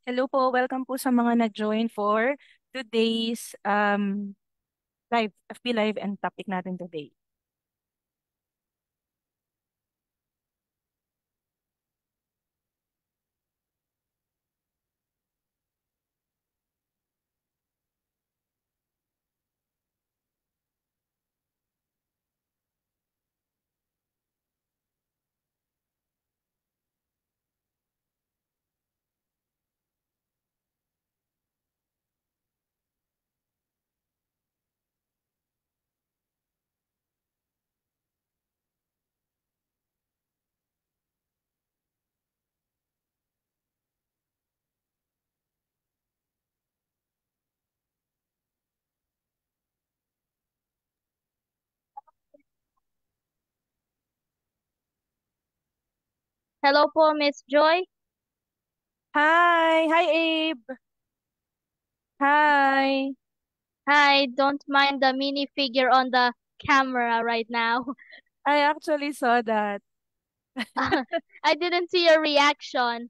Hello po, welcome po sa mga nag-join for today's live, FB Live and topic natin today. Hello po, Miss Joy. Hi! Hi, Abe! Hi! Hi, don't mind the mini figure on the camera right now. I actually saw that. I didn't see your reaction.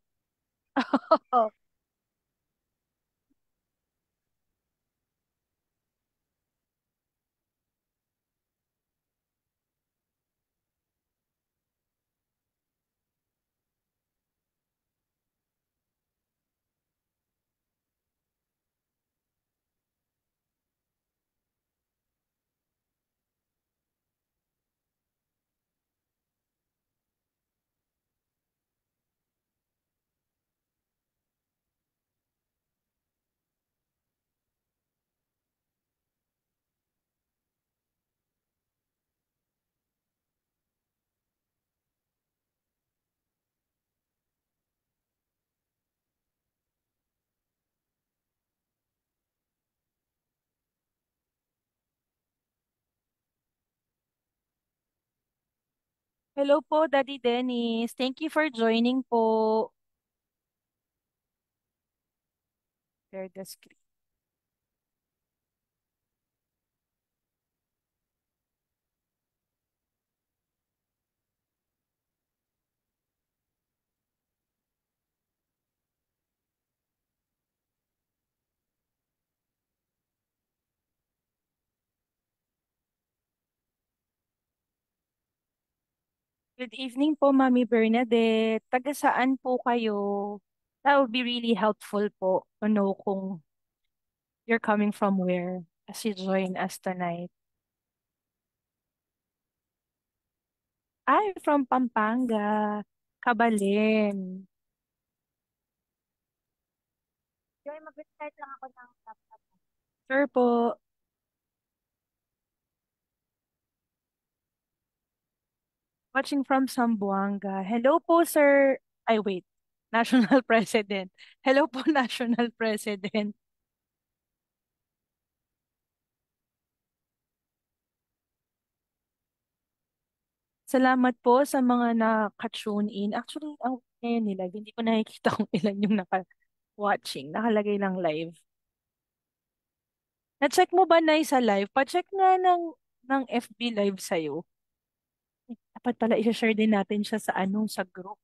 Hello po, Daddy Dennis. Thank you for joining po. Share the screen. Good evening po, Mami Bernadette. Taga saan po kayo? That would be really helpful po to know kung you're coming from where as you join us tonight. I'm from Pampanga, Kabalen. Joy, mag-start lang ako ng laptop. Sure po. Watching from Zamboanga. Hello po, sir. Ay, wait. National President. Hello po, National President. Salamat po sa mga naka-tune in. Actually, ang ngayon nila, hindi ko nakikita kung ilan yung naka-watching. Nakalagay lang live. Na-check mo ba na sa live? Pa-check nga ng FB live sa'yo. Dapat pala i-share din natin siya sa sa group.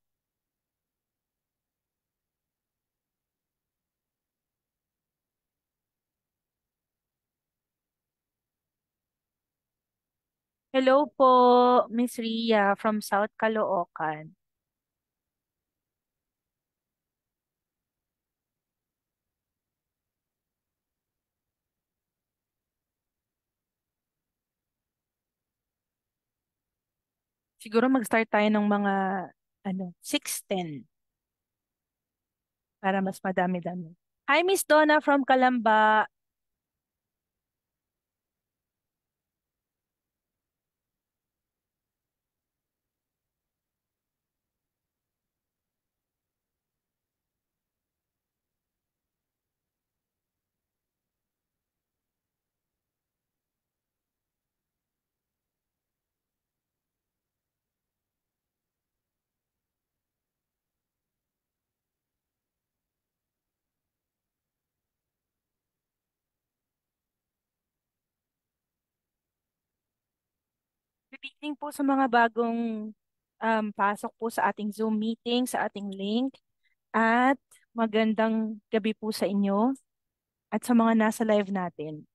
Hello po, Miss Ria from South Caloocan. Siguro mag-start tayo ng mga 6:10 para mas madami-dami. Hi, Miss Donna from Calamba. Good evening po sa mga bagong pasok po sa ating Zoom meeting, sa ating link. At Magandang gabi po sa inyo at sa mga nasa live natin.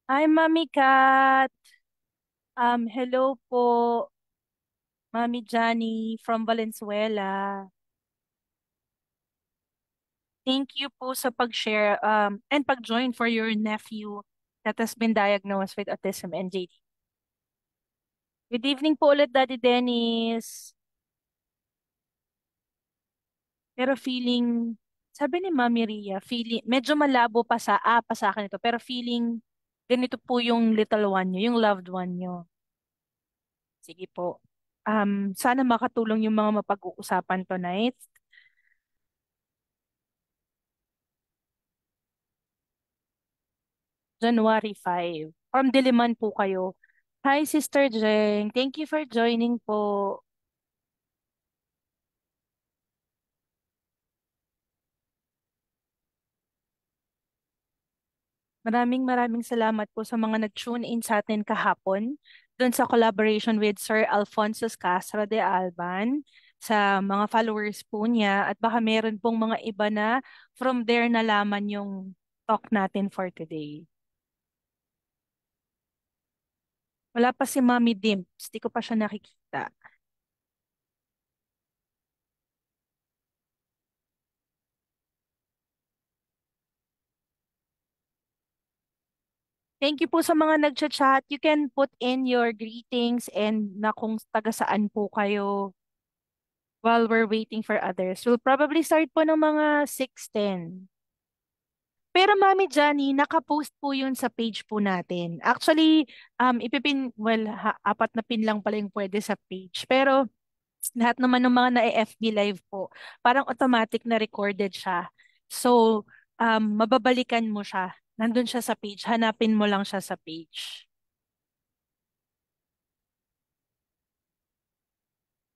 Hi, Mami Kat. Hello po, Mami Johnny from Valenzuela. Thank you po sa pag-share and pag-join for your nephew that has been diagnosed with autism and JD. Good evening po ulit, Daddy Dennis. Pero feeling, sabi ni Mami Ria, feeling, medyo malabo pa sa akin ito, pero feeling ganito po yung little one nyo, yung loved one nyo. Sige po. Sana makatulong yung mga mapag-uusapan tonight. January 5. From Diliman po kayo. Hi, Sister Jeng. Thank you for joining po. Maraming maraming salamat po sa mga nag-tune in sa atin kahapon doon sa collaboration with Sir Alfonso Castro de Alban sa mga followers po niya at baka meron pong mga iba na from there nalaman yung talk natin for today. Wala pa si Mommy Dimps, di ko pa siya nakikita. Thank you po sa mga nagchat-chat. You can put in your greetings and na kung taga saan po kayo while we're waiting for others. We'll probably start po ng mga 6:10. Pero Mami Johnny, nakapost po yun sa page po natin. Actually, apat na pin lang pala yung pwede sa page. Pero lahat naman ng mga na-FB live po, parang automatic na recorded siya. So, mababalikan mo siya. Nandun siya sa page. Hanapin mo lang siya sa page.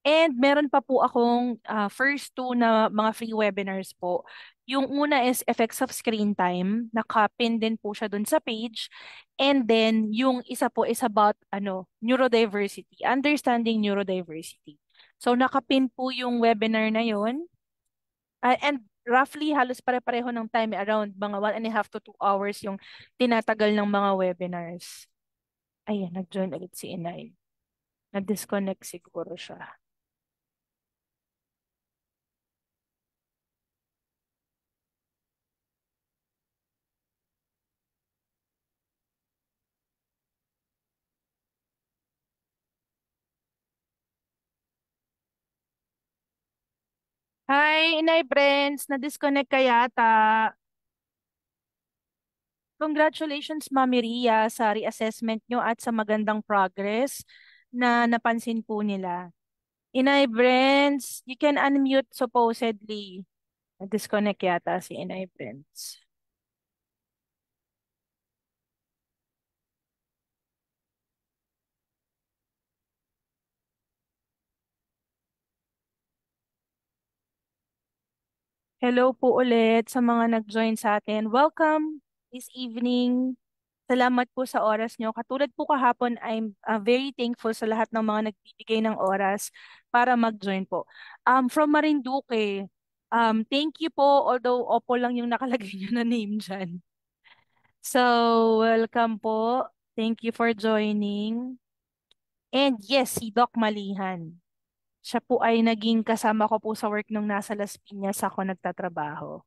And meron pa po akong first two na mga free webinars po. Yung una is effects of screen time. Nakapin din po siya dun sa page. And then yung isa po is about neurodiversity, understanding neurodiversity. So nakapin po yung webinar na yun. And roughly halos pare-pareho ng time, around mga 1.5 to 2 hours yung tinatagal ng mga webinars. Ayan, nag-join ulit si Inay. Nag-disconnect siguro siya. Hi, Inay Brents, na-disconnect ka yata. Congratulations, Mami Ria, sa reassessment nyo at sa magandang progress na napansin po nila. Inay Brents, you can unmute supposedly. Na-disconnect yata si Inay Brents. Hello po ulit sa mga nag-join sa atin. Welcome this evening. Salamat po sa oras nyo. Katulad po kahapon, I'm very thankful sa lahat ng mga nagbibigay ng oras para mag-join po. From Marinduque, thank you po, although opo lang yung nakalagay nyo na name dyan. So, welcome po. Thank you for joining. And yes, si Doc Malihan. Siya po ay naging kasama ko po sa work nung nasa Las Piñas ako nagtatrabaho.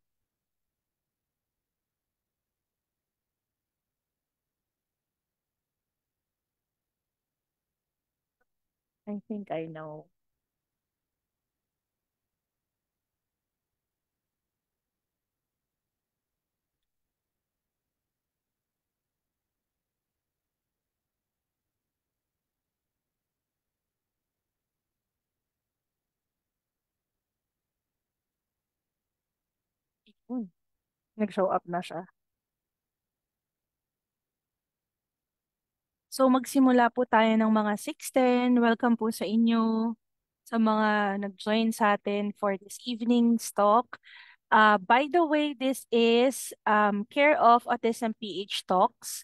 I think I know. Nag-show up na siya. So magsimula po tayo ng mga 6:10. Welcome po sa inyo, sa mga nag-join sa atin for this evening's talk. By the way, this is care of Autism PH Talks.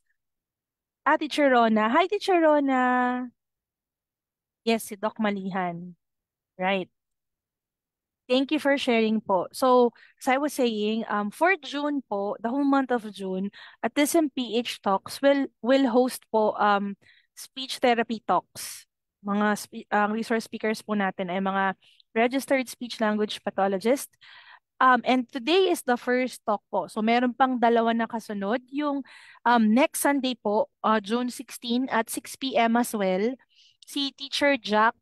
Teacher Rona. Hi, Teacher Rona. Yes, si Doc Malihan. Right. Thank you for sharing po. So, as I was saying, for June po, the whole month of June, Autism PH Talks will host po speech therapy talks. Mga resource speakers po natin ay mga registered speech language pathologist. And today is the first talk po. So meron pang dalawa na kasunod. Yung next Sunday po, June 16 at 6 p.m. as well, si Teacher Jack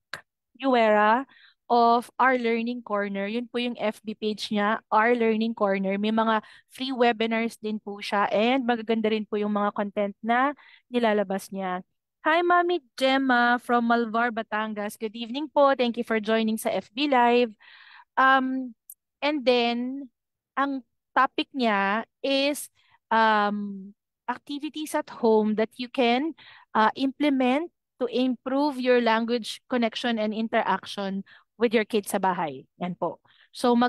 Yuera of Our Learning Corner. Yun po yung FB page niya, Our Learning Corner. May mga free webinars din po siya and magaganda rin po yung mga content na nilalabas niya. Hi, Mami Gemma from Malvar, Batangas. Good evening po. Thank you for joining sa FB Live. Um, and then, ang topic niya is activities at home that you can implement to improve your language connection and interaction with your kids sa bahay. Yan po. So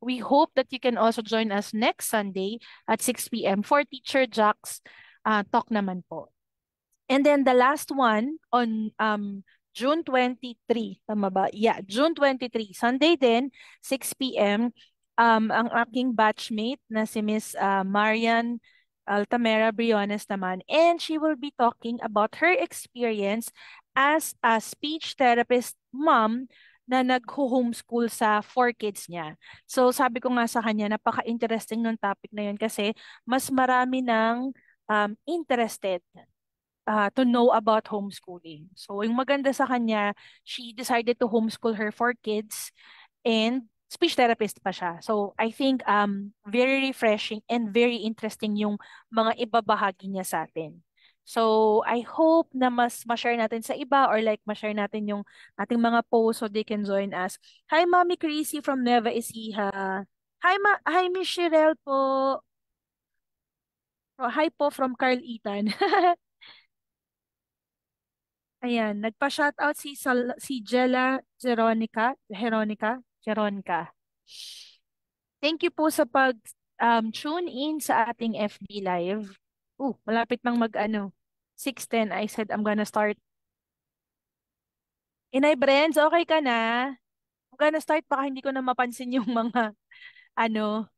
we hope that you can also join us next Sunday at 6 p.m. for Teacher Jack's talk naman po. And then the last one on June 23, tama ba? Yeah, June 23, Sunday din, 6 p.m. Ang aking batchmate na si Miss Marian Altamera Briones naman, and she will be talking about her experience as a speech therapist mom na nag-homeschool sa 4 kids niya. So sabi ko nga sa kanya, napaka-interesting ng topic na yun kasi mas marami ng interested to know about homeschooling. So, yung maganda sa kanya, she decided to homeschool her 4 kids and speech therapist pa siya. So, I think very refreshing and very interesting yung mga ibabahagi niya sa atin. So, I hope na mas ma-share natin sa iba or like ma-share natin yung ating mga posts so they can join us. Hi, Mami Chrissy from Nueva Ecija. Hi, Miss Shirel po. Oh, hi po from Carl Itan. Ayan, nagpa-shoutout si Jella Jeronica. Thank you po sa pag tune in sa ating FB Live. Malapit nang mag-ano. 6:10, I said I'm gonna start. Inay Brens, okay ka na? I'm gonna start, baka hindi ko na mapansin yung mga ano.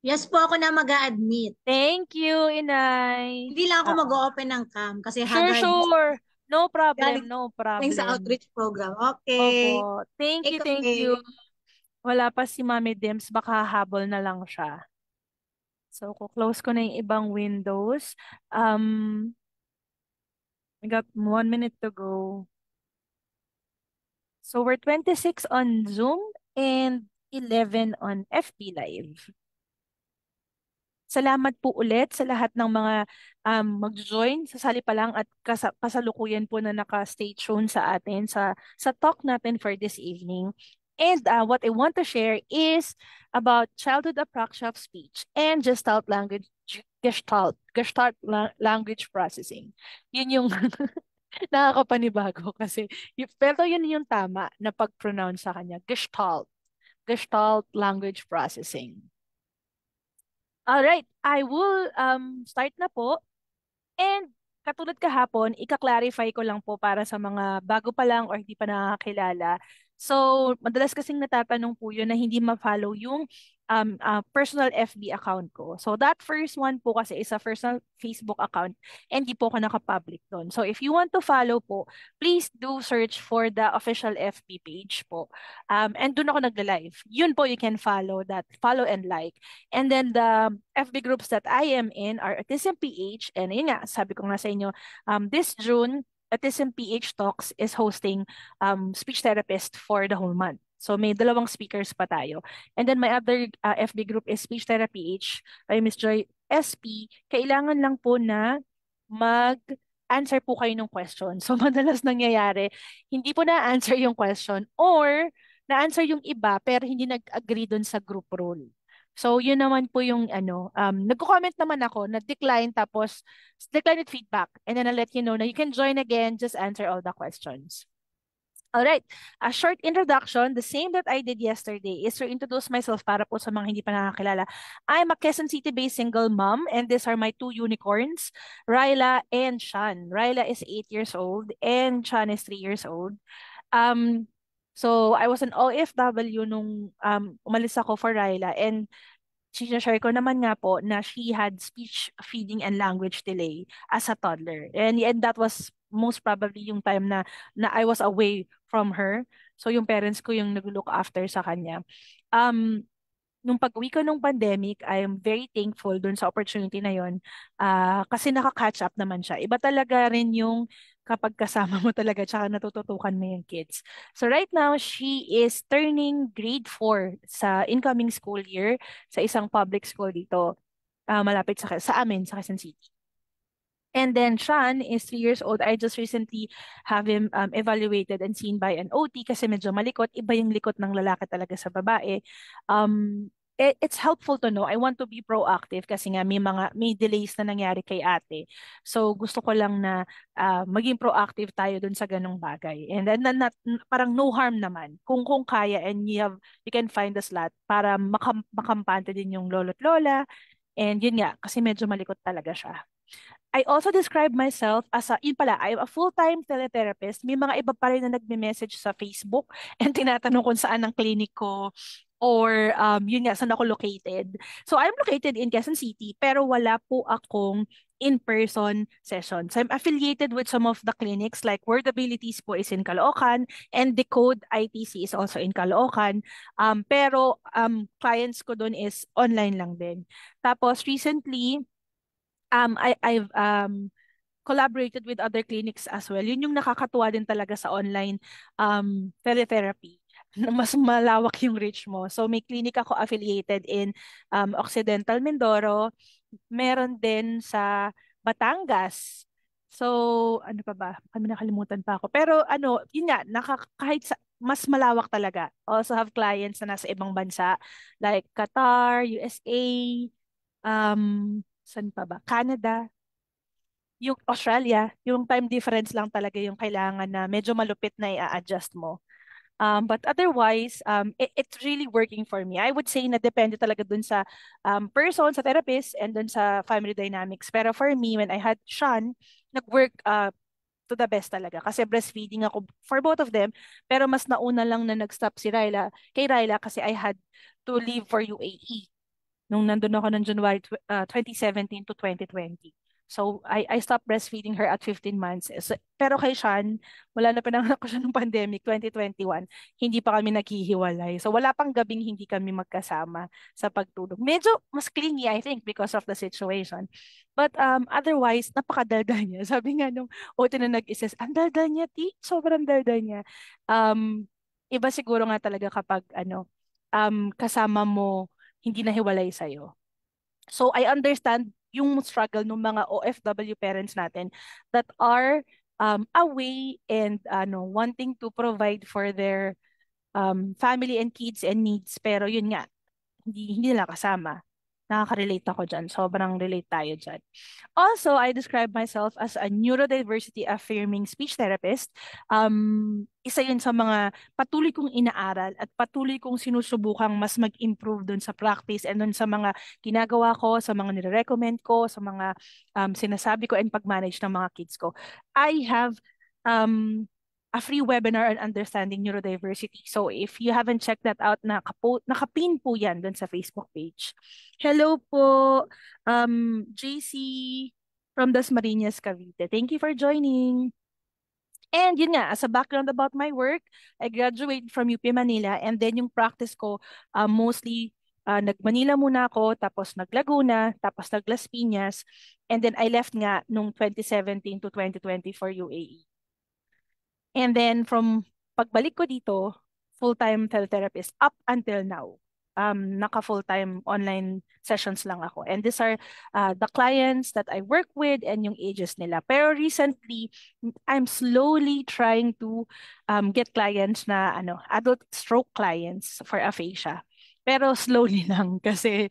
Yes po, ako na mag-a-admit. Thank you, Inay. Hindi lang ako Oo. mag-open ng cam kasi Sure, haggard sure. No problem, galing no sa problem. outreach program. Okay. Opo. Thank you, Ikaw thank you. eh. Wala pa si Mami Dims, baka habol na lang siya. So, close ko na yung ibang windows. We got 1 minute to go. So, we're 26 on Zoom and 11 on FB Live. Salamat po ulit sa lahat ng mga mag-join, sasali pa lang at kasalukuyan po na naka-stay tuned sa atin sa talk natin for this evening. And what I want to share is about childhood apraxia of speech and Gestalt language processing. Yun yung nakakapanibago kasi pero yun yung tama na pag-pronounce sa kanya. Gestalt language processing. All right, I will start na po. And katulad kahapon, ika-clarify ko lang po para sa mga bago pa lang or hindi pa nakakilala. So, madalas kasing natatanong po yun na hindi ma-follow yung personal FB account ko. So, that first one po kasi is a personal Facebook account and di po ako naka-public doon. So, if you want to follow po, please do search for the official FB page po. And doon ako nagla-live. Yun po, you can follow that. Follow and like. And then the FB groups that I am in are Autism PH. And yun nga, sabi ko nga sa inyo, this June, Autism PH Talks is hosting speech therapist for the whole month. So may dalawang speakers pa tayo. And then my other FB group is Speech Therapy H by Miss Joy SP. Kailangan lang po na mag-answer po kayo ng question. So madalas nangyayari, hindi po na-answer yung question or na-answer yung iba pero hindi nag-agree dun sa group rule. So, yun naman po yung nagko-comment naman ako na decline tapos decline with feedback. And then I'll let you know na you can join again, just answer all the questions. All right. A short introduction, the same that I did yesterday, is to introduce myself para po sa mga hindi pa nakakilala. I'm a Quezon City-based single mom, and these are my two unicorns, Ryla and Shan. Ryla is 8 years old, and Shan is 3 years old. Um, so I was an OFW nung umalis ako for Ryla, and share ko naman nga po na she had speech feeding and language delay as a toddler. And that was most probably yung time na I was away from her. So yung parents ko yung nag-look after sa kanya. Um, nung pag-uwi ko nung pandemic, I am very thankful dun sa opportunity na yon. Kasi naka-catch up naman siya. Iba talaga rin yung kapag kasama mo talaga tsaka natututukan mo yung kids. So right now, she is turning grade 4 sa incoming school year sa isang public school dito. Malapit sa amin, sa Quezon City. And then Sean is 3 years old. I just recently have him evaluated and seen by an OT kasi medyo malikot. Iba yung likot ng lalaki talaga sa babae. It's helpful to know. I want to be proactive kasi nga may delays na nangyari kay ate. So gusto ko lang na maging proactive tayo dun sa ganong bagay. And then parang no harm naman. Kung kaya and you can find a slot para makampante din yung lolo't lola. And yun nga, kasi medyo malikot talaga siya. I also describe myself as yun pala, I'm a full-time teletherapist. May mga iba pa rin na nagme-message sa Facebook and tinatanong kung saan ang clinic ko or yun nga, saan ako located. So I'm located in Quezon City pero wala po akong in-person sessions. I'm affiliated with some of the clinics like Word Abilities po is in Caloocan and Decode ITC is also in Caloocan. Pero clients ko doon is online lang din. Tapos recently, I've collaborated with other clinics as well. Yun yung nakakatuwa din talaga sa online teletherapy. Mas malawak yung reach mo. So may clinic ako affiliated in Occidental Mindoro. Meron din sa Batangas. So, ano pa ba? Kami nakalimutan pa ako. Pero yun nga, kahit mas malawak talaga. Also have clients na nasa ibang bansa like Qatar, USA, saan pa ba? Canada, yung Australia, yung time difference lang talaga yung kailangan na medyo malupit na i-adjust mo. But otherwise, it's really working for me. I would say na depende talaga dun sa person, sa therapist, and dun sa family dynamics. Pero for me, when I had Sean, nag-work to the best talaga. Kasi breastfeeding ako for both of them. Pero mas nauna lang na nag-stop kay Ryla kasi I had to leave for UAE nung nandun ako ng January 2017 to 2020. So, I stopped breastfeeding her at 15 months. Pero kay Sean, wala na pinanganak ko siya nung pandemic, 2021. Hindi pa kami naghihiwalay. So, wala pang gabing hindi kami magkasama sa pagtulog. Medyo mas clingy, I think, because of the situation. But otherwise, napakadaldal niya. Sabi nga nung OT na nag-assess, ang daldal niya, Ti. Sobrang daldal niya. Iba siguro nga talaga kapag kasama mo hindi nahiwalay sa'yo. So I understand yung struggle ng mga OFW parents natin that are away and wanting to provide for their family and kids and needs pero yun nga hindi nila kasama. Nakaka-relate ako dyan. Sobrang relate tayo dyan. Also, I describe myself as a neurodiversity affirming speech therapist. Isa yun sa mga patuloy kong inaaral at patuloy kong sinusubukang mas mag-improve dun sa practice and dun sa mga ginagawa ko, sa mga nire-recommend ko, sa mga sinasabi ko and pag-manage ng mga kids ko. I have um, a free webinar on understanding neurodiversity. So if you haven't checked that out, nakapin po yan dun sa Facebook page. Hello po, JC from Dasmariñas, Cavite. Thank you for joining. And yun nga, as a background about my work, I graduated from UP Manila and then yung practice ko mostly nag-Manila muna ako, tapos nag-Laguna, tapos nag-Las Piñas, and then I left nga nung 2017 to 2020 for UAE. And then from pagbalik ko dito, full-time teletherapist up until now. Naka-full-time online sessions lang ako. And these are the clients that I work with and yung ages nila. Pero recently, I'm slowly trying to get clients na adult stroke clients for aphasia. Pero slowly lang kasi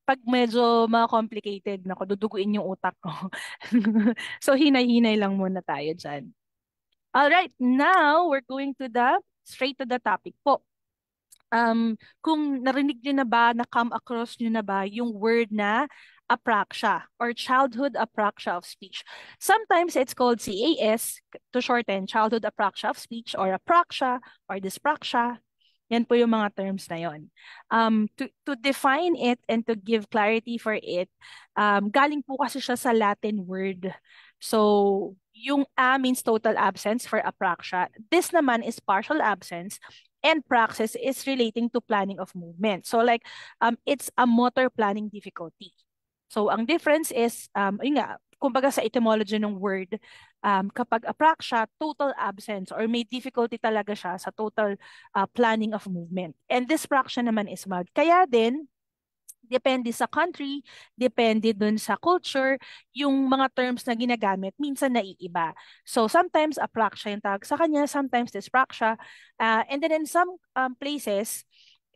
pag medyo complicated na duduguin yung utak ko. So hinay-hinay lang muna tayo dyan. Alright, now we're going to the straight to the topic po. Kung narinig nyo na ba, na-come across nyo na ba yung word na apraxia or childhood apraxia of speech. Sometimes it's called CAS to shorten childhood apraxia of speech or apraxia or dyspraxia. Yan po yung mga terms na yon. To define it and to give clarity for it, galing po kasi siya sa Latin word. So, yung A means total absence for apraxia. This naman is partial absence and praxis is relating to planning of movement. So like, it's a motor planning difficulty. So ang difference is, yun nga, kumbaga sa etymology ng word, kapag apraxia, total absence or may difficulty talaga siya sa total planning of movement. And dyspraxia naman is mild. Kaya din, depende sa country, depende dun sa culture, yung mga terms na ginagamit, minsan naiiba. So sometimes apraxia yung tawag sa kanya, sometimes dyspraxia. And then in some places,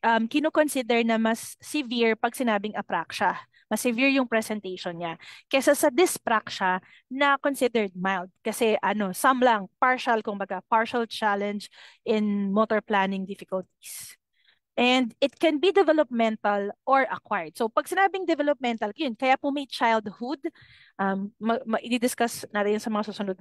kino-consider na mas severe pag sinabing apraxia. Mas severe yung presentation niya. Kesa sa dyspraxia na considered mild. Kasi some lang, partial, kumbaga, partial challenge in motor planning difficulties. And it can be developmental or acquired. So pag sinabing developmental, yun, kaya po may childhood, i-discuss natin sa mga susunod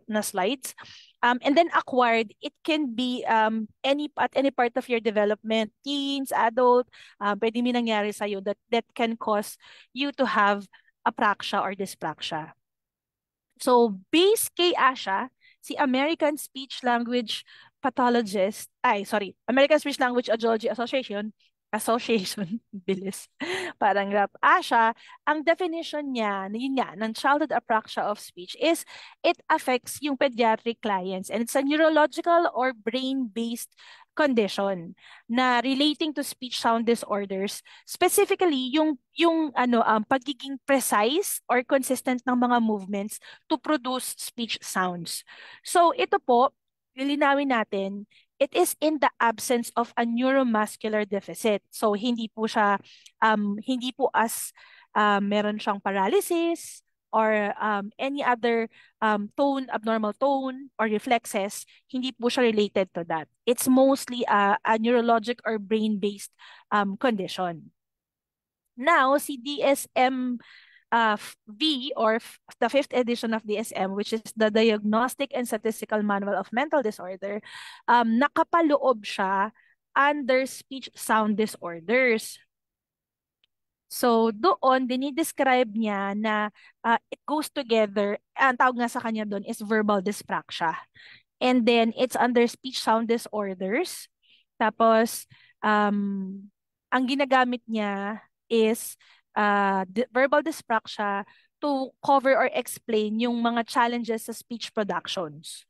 na slides. And then acquired, it can be at any part of your development, teens, adult, pwede may nangyari sa'yo that can cause you to have apraxia or dyspraxia. So base kay ASHA, si American Speech Language American Speech Language Audiology Association, bilis, parang rap. ASHA, ang definition niya, yun nga, ng childhood apraxia of speech is it affects yung pediatric clients and it's a neurological or brain-based condition na relating to speech sound disorders, specifically yung pagiging precise or consistent ng mga movements to produce speech sounds. So ito po, lilinawin natin, it is in the absence of a neuromuscular deficit. So hindi po as meron siyang paralysis or any other abnormal tone or reflexes, hindi po siya related to that. It's mostly a neurologic or brain-based condition. Now, si DSM V or the fifth edition of DSM, which is the Diagnostic and Statistical Manual of Mental Disorder, nakapaloob siya under speech sound disorders. So doon, dinidescribe niya na it goes together, ang tawag nga sa kanya doon is verbal dyspraxia. And then it's under speech sound disorders. Tapos, ang ginagamit niya is verbal dyspraxia to cover or explain yung mga challenges sa speech productions.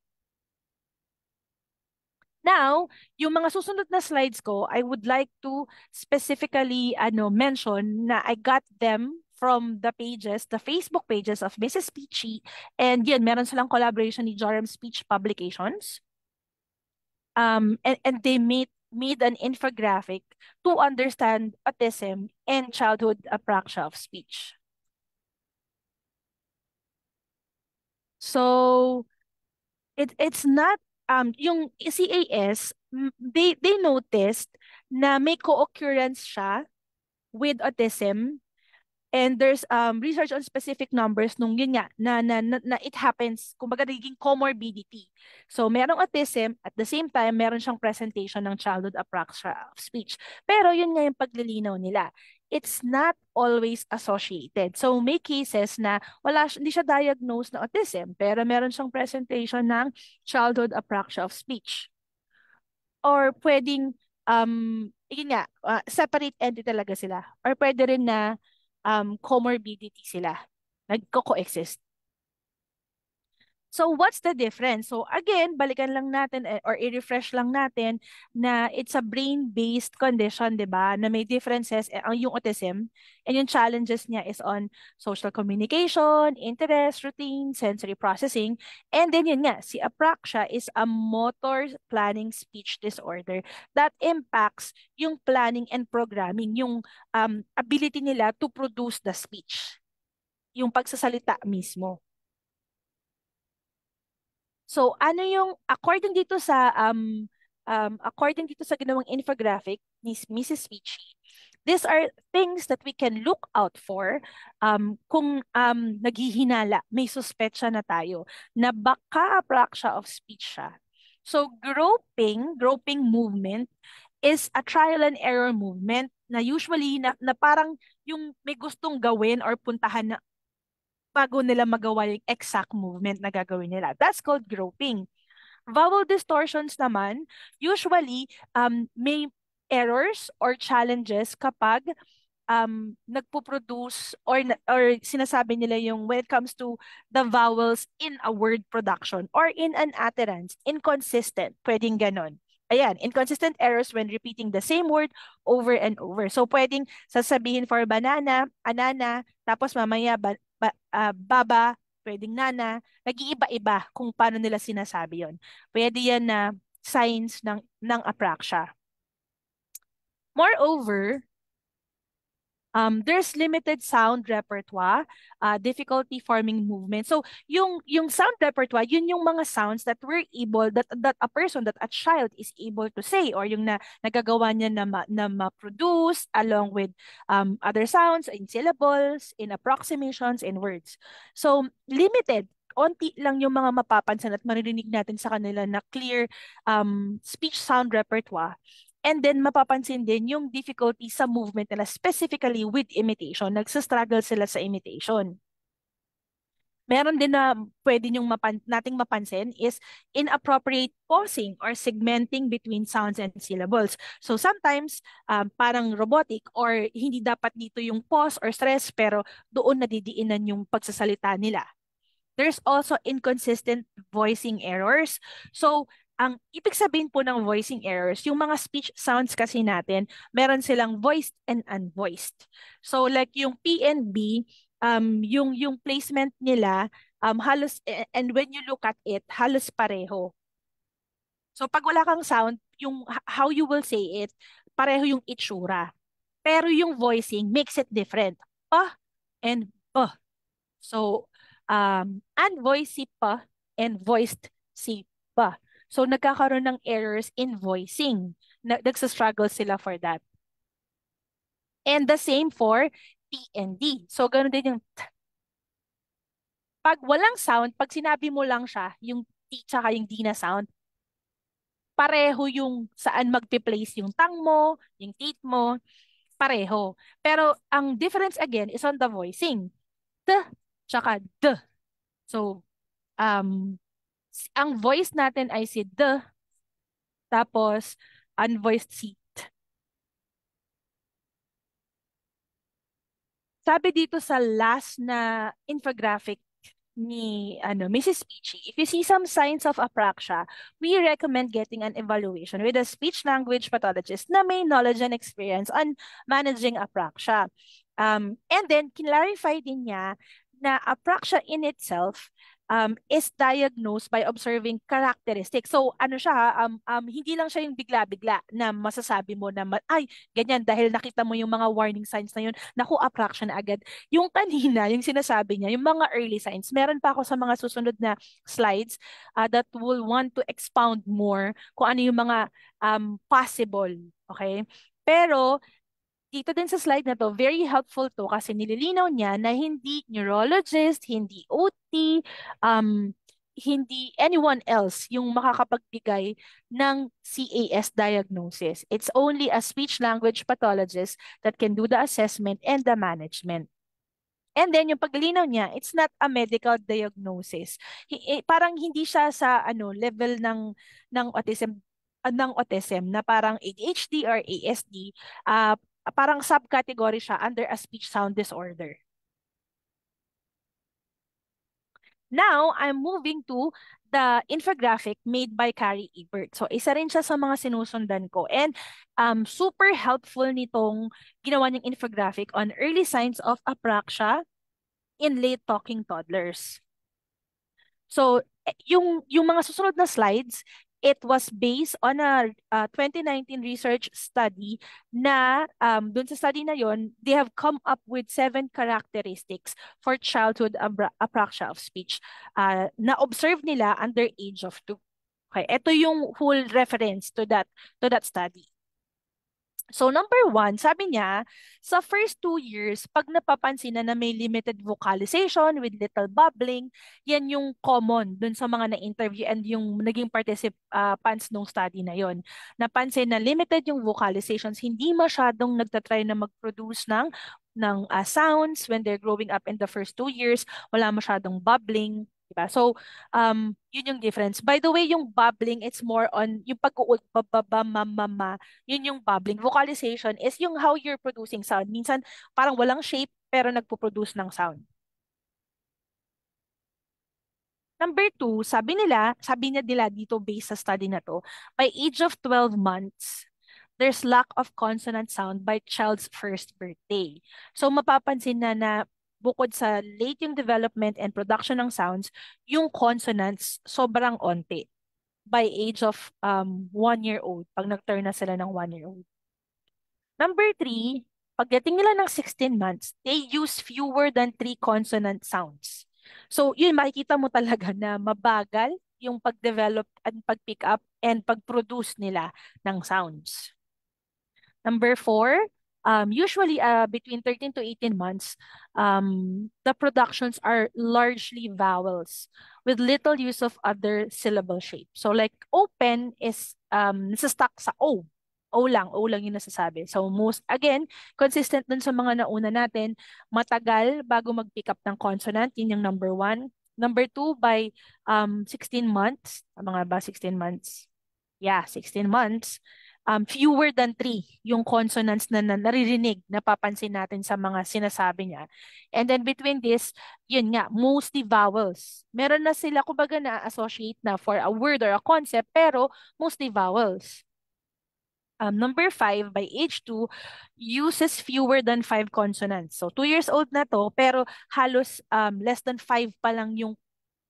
Now, yung mga susunod na slides ko, I would like to specifically mention na I got them from the Facebook pages of Mrs. Peachy. And yun, meron silang collaboration ni Joram Speech Publications. And they made an infographic to understand autism and childhood apraxia of speech. So it's not yung CAS, they noticed na may co-occurrence siya with autism. And there's research on specific numbers nung yun nga, na it happens, kumbaga nagiging comorbidity. So merong autism, at the same time, meron siyang presentation ng childhood apraxia of speech. Pero yun nga yung paglilinaw nila. It's not always associated. So may cases na hindi siya diagnosed na autism, pero meron siyang presentation ng childhood apraxia of speech. Or pwedeng, yun nga, separate entity talaga sila. Or pwede rin na comorbidity sila. Nagko-coexist. So what's the difference? So again, balikan lang natin or i-refresh lang natin na it's a brain-based condition, 'di ba? Na may differences ang yung autism and yung challenges niya is on social communication, interest, routine, sensory processing. And then yun nga, si apraxia is a motor planning speech disorder that impacts yung planning and programming, yung ability nila to produce the speech, yung pagsasalita mismo. So ano yung according dito sa ginawang infographic ni Mrs. Peachy, these are things that we can look out for kung naghihinala, may suspetsa na tayo na baka apraxia of speech siya. So groping movement is a trial and error movement na usually na parang yung may gustong gawin or puntahan na bago nila magawa yung exact movement na gagawin nila. That's called groping. Vowel distortions naman, usually may errors or challenges kapag nagpo-produce or sinasabi nila yung when it comes to the vowels in a word production or in an utterance, inconsistent, pwedeng ganon. Ayan, inconsistent errors when repeating the same word over and over. So, pwedeng sasabihin for banana, anana, tapos mamaya baba, pwedeng nana, nag-iiba-iba kung paano nila sinasabi yon. Pwede yan na signs ng apraxia. Moreover, there's limited sound repertoire, difficulty forming movement. So, yung sound repertoire, yun yung mga sounds that we're able, that a person, that a child is able to say, or yung nagagawa niya na ma-produce along with other sounds in syllables, in approximations, in words. So, limited. Onti lang yung mga mapapansin at maririnig natin sa kanila na clear speech sound repertoire. And then mapapansin din yung difficulty sa movement nila, specifically with imitation. Nagsastruggle sila sa imitation. Meron din na pwede nyong nating mapansin is inappropriate pausing or segmenting between sounds and syllables. So sometimes parang robotic or hindi dapat dito yung pause or stress pero doon nadidiinan yung pagsasalita nila. There's also inconsistent voicing errors. So, ang ibig sabihin po ng voicing errors, yung mga speech sounds kasi natin, meron silang voiced and unvoiced. So, like yung P and B, yung placement nila, halos, and when you look at it, halos pareho. So, pag wala kang sound, yung how you will say it, pareho yung itsura. Pero yung voicing makes it different. Pa and pa. So, unvoiced si pa and voiced si pa. So, nagkakaroon ng errors in voicing. Nagsastruggle sila for that. And the same for T and D. So, ganun din yung pag walang sound, pag sinabi mo lang siya, yung T tsaka yung D na sound, pareho yung saan magpe-place yung tang mo, yung teeth mo, pareho. Pero ang difference again is on the voicing. T tsaka D. So, ang voice natin ay si the, tapos unvoiced si t. Sabi dito sa last na infographic ni Mrs. Peachy, if you see some signs of apraxia, we recommend getting an evaluation with a speech language pathologist na may knowledge and experience on managing apraxia. And then, clarify din niya na apraxia in itself is diagnosed by observing characteristics. So, ano siya, hindi lang siya yung bigla-bigla na masasabi mo na, ay, ganyan, dahil nakita mo yung mga warning signs na yun, naku, apraxia na agad. Yung kanina, yung sinasabi niya, yung mga early signs, meron pa ako sa mga susunod na slides that will want to expound more kung ano yung mga possible. Okay? Pero, dito din sa slide na to, very helpful to kasi nililinaw niya na hindi neurologist, hindi OT, hindi anyone else yung makakapagbigay ng CAS diagnosis. It's only a speech language pathologist that can do the assessment and the management. And then yung paglilinaw niya, it's not a medical diagnosis. Parang hindi siya sa level ng autism na parang ADHD or ASD. Parang subcategory siya under a speech sound disorder. Now, I'm moving to the infographic made by Carrie Ebert. So, isa rin siya sa mga sinusundan ko. And super helpful nitong ginawa niyang infographic on early signs of apraxia in late talking toddlers. So, yung mga susunod na slides, it was based on a 2019 research study na dun sa study na yon, they have come up with 7 characteristics for childhood apraxia of speech na observe nila under age of 2. Okay, ito yung full reference to that study. So number 1, sabi niya, sa first 2 years, pag napapansin na may limited vocalization with little bubbling, yan yung common dun sa mga na-interview and yung naging participants nung study na yon. Napansin na limited yung vocalizations, hindi masyadong nagtatry na mag-produce ng sounds when they're growing up in the first 2 years, wala masyadong bubbling. Diba? So, yun yung difference. By the way, yung bubbling, it's more on yung pag-uult, bababa, mama, yun yung bubbling. Vocalization is yung how you're producing sound. Minsan, parang walang shape, pero nagpo-produce ng sound. Number 2, sabi nila dito based sa study na to, by age of 12 months, there's lack of consonant sound by child's first birthday. So mapapansin na bukod sa late yung development and production ng sounds, yung consonants sobrang onti by age of 1 year old, pag nag-turn na sila ng 1 year old. Number 3, pagdating nila ng 16 months, they use fewer than 3 consonant sounds. So yun, makikita mo talaga na mabagal yung pag-develop at pag-pick up and pag-produce nila ng sounds. Number 4, usually between 13 to 18 months, the productions are largely vowels with little use of other syllable shape. So like open is nasa-stuck sa O. O lang yung nasasabi. So again, consistent dun sa mga nauna natin, matagal bago mag-pick up ng consonant, yun yung number 1. Number 2, by 16 months, mga ba 16 months? Yeah, 16 months. Fewer than 3 yung consonants na naririnig, napapansin natin sa mga sinasabi niya. And then between this, yun nga, mostly vowels. Meron na sila, kumbaga na-associate na for a word or a concept, pero mostly vowels. Number 5, by age 2, uses fewer than 5 consonants. So 2 years old na to, pero halos less than 5 pa lang yung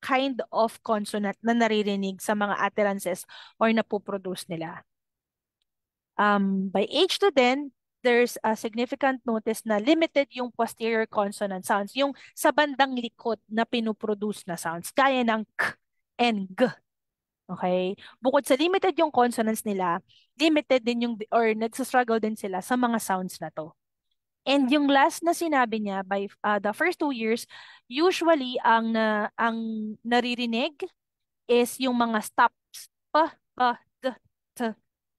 kind of consonant na naririnig sa mga utterances or napoproduce nila. By age 2 din, there's a significant notice na limited yung posterior consonant sounds, yung sa bandang likod na pinoproduce na sounds, gaya ng k and g. Okay? Bukod sa limited yung consonants nila, limited din yung, or nagsastruggle din sila sa mga sounds na to. And yung last na sinabi niya, by the first 2 years, usually ang naririnig is yung mga stops, pa, d, t,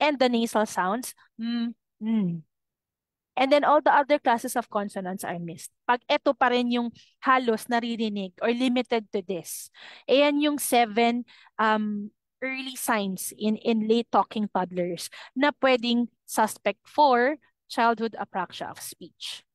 and the nasal sounds, mm. And then all the other classes of consonants are missed. Pag ito pa rin yung halos naririnig or limited to this, ayan yung 7 early signs in late talking toddlers na pwedeng suspect for childhood apraxia of speech.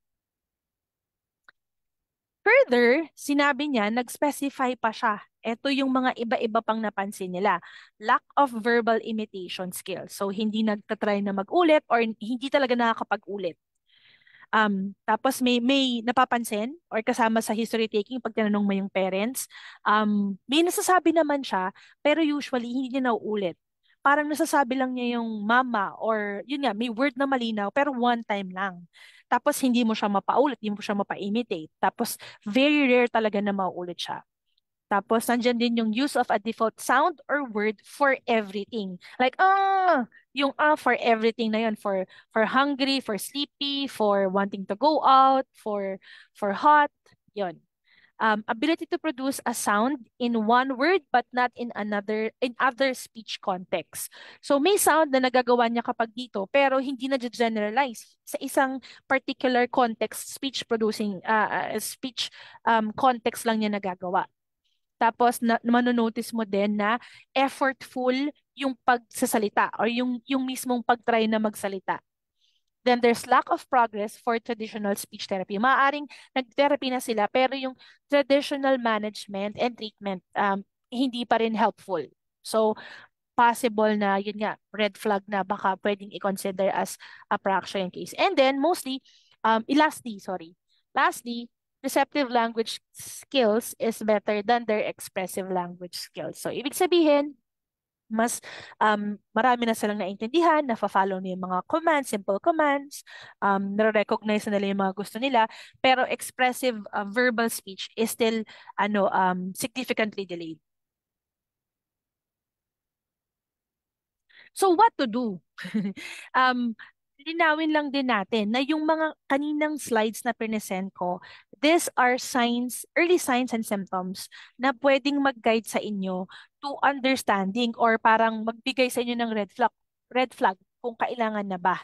Further, sinabi niya, nag-specify pa siya. Ito yung mga iba-iba pang napansin nila. Lack of verbal imitation skills. So, hindi nagtatry na mag-ulit or hindi talaga nakakapag-ulit. Tapos may napapansin or kasama sa history taking pag tinanong mo yung parents, may nasasabi naman siya, pero usually hindi niya nauulit. Parang nasasabi lang niya yung mama or yun nga, may word na malinaw pero one time lang. Tapos hindi mo siya mapaulit, hindi mo siya mapa-imitate. Tapos very rare talaga na mauulit siya. Tapos nandyan din yung use of a default sound or word for everything. Like, yung for everything na yun. For hungry, for sleepy, for wanting to go out, for hot, yun. Ability to produce a sound in one word but not in other speech context. So may sound na nagagawa niya kapag dito pero hindi na generalize sa isang particular context, speech producing speech context lang niya nagagawa. Tapos manonotice mo din na effortful yung pagsasalita or yung mismong pagtry na magsalita. Then there's lack of progress for traditional speech therapy. Maaaring nag-therapy na sila, pero yung traditional management and treatment, hindi pa rin helpful. So, possible na, yun nga, red flag na baka pwedeng i-consider as apraxia case. And then, lastly, receptive language skills is better than their expressive language skills. So, ibig sabihin, mas marami na silang naintindihan, na-follow na yung mga commands, simple commands, nare-recognize na nila yung mga gusto nila, pero expressive verbal speech is still significantly delayed. So what to do? Linawin lang din natin na yung mga kaninang slides na present ko, these are early signs and symptoms na pwedeng mag-guide sa inyo to understanding or parang magbigay sa inyo ng red flag kung kailangan na ba.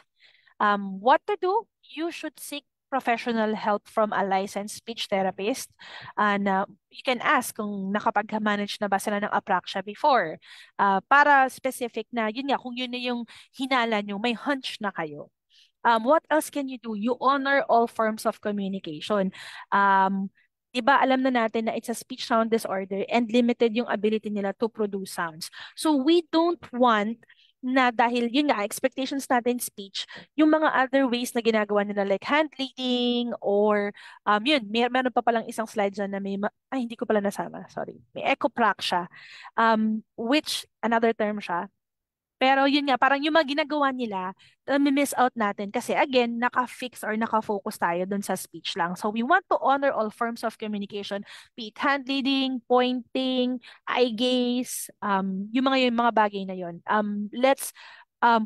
What to do? You should seek professional help from a licensed speech therapist. And you can ask kung nakapag-manage na ba sila ng apraxia before. Para specific na, yun nga, kung yun na yung hinala nyo, may hunch na kayo. What else can you do? You honor all forms of communication. Diba, alam na natin na it's a speech sound disorder and limited yung ability nila to produce sounds. So we don't want na dahil yun nga, expectations natin speech, yung mga other ways na ginagawa nila like hand leading or meron pa palang isang slide dyan na hindi ko pala nasama, sorry. May echopraxia, which another term siya. Pero yun nga, parang yung mga ginagawa nila, miss out natin kasi again, naka-fix or naka-focus tayo dun sa speech lang. So we want to honor all forms of communication, be it hand leading, pointing, eye gaze, yung mga bagay na yun. Let's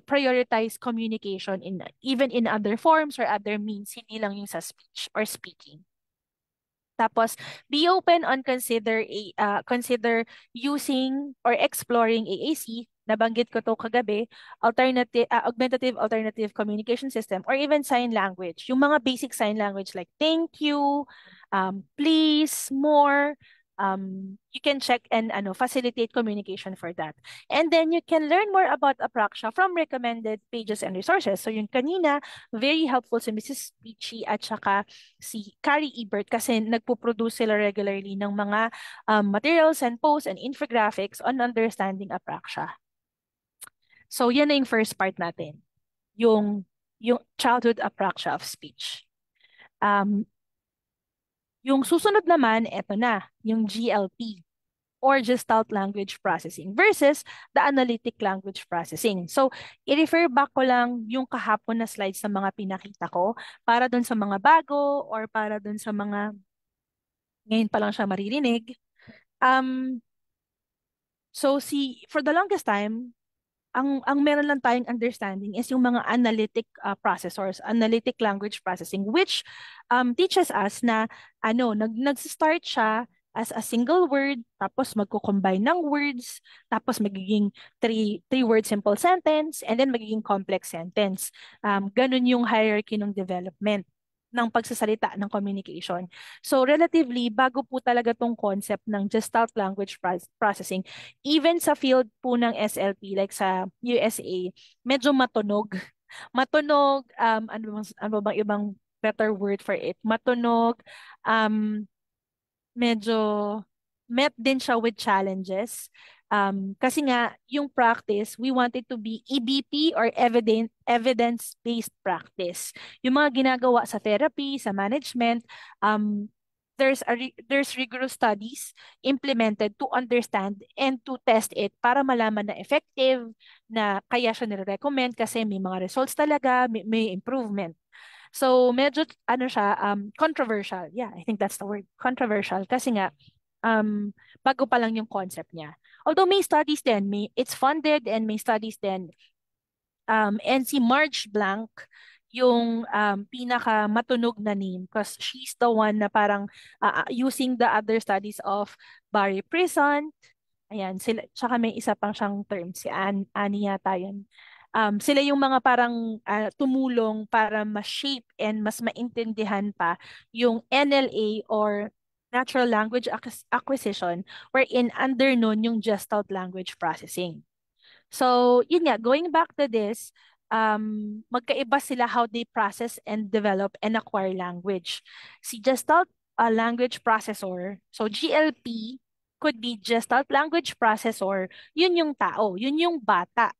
prioritize communication even in other forms or other means, hindi lang yung sa speech or speaking. Tapos, be open on consider using or exploring AAC, nabanggit ko to kagabi, augmentative alternative communication system, or even sign language. Yung mga basic sign language like thank you, please, more, you can check and facilitate communication for that. And then you can learn more about apraxia from recommended pages and resources. So yung kanina, very helpful si Mrs. Peachy at saka si Carrie Ebert kasi nagpo-produce sila regularly ng mga materials and posts and infographics on understanding apraxia. So yan na yung first part natin, yung childhood apraxia of speech. Yung susunod naman, eto na, yung GLP or Gestalt Language Processing versus the Analytic Language Processing. So, i-refer back ko lang yung kahapon na slides na mga pinakita ko para dun sa mga bago or para dun sa mga ngayon pa lang siya maririnig. So, for the longest time, ang meron lang tayong understanding is yung mga analytic processors, analytic language processing, which teaches us na nag-start siya as a single word, tapos magko-combine ng words, tapos magiging three-word simple sentence, and then magiging complex sentence. Ganun yung hierarchy ng development ng pagsasalita ng communication. So relatively, bago po talaga tong concept ng Gestalt Language Processing, even sa field po ng SLP, like sa USA, medyo matunog. Matunog, ano bang ibang better word for it? Matunog, medyo met din siya with challenges. Kasi nga, yung practice, we want it to be EBP or evidence-based practice. Yung mga ginagawa sa therapy, sa management, there's rigorous studies implemented to understand and to test it para malaman na effective, na kaya siya nire-recommend kasi may mga results talaga, may improvement. So medyo controversial. Yeah, I think that's the word. Controversial kasi nga bago pa lang yung concept niya. Although may studies din, it's funded and may studies din. And si Marge Blank, yung pinaka matunog na name because she's the one na parang using the other studies of Barry Prison. Ayan, sila, tsaka may isa pang siyang term, si Annie yata yun. Sila yung mga parang tumulong para ma-shape and mas maintindihan pa yung NLA or Natural Language Acquisition wherein under nun yung Gestalt Language Processing. So, yun nga, going back to this, magkaiba sila how they process and develop and acquire language. Si Gestalt Language Processor, so GLP could be Gestalt Language Processor, yun yung tao, yun yung bata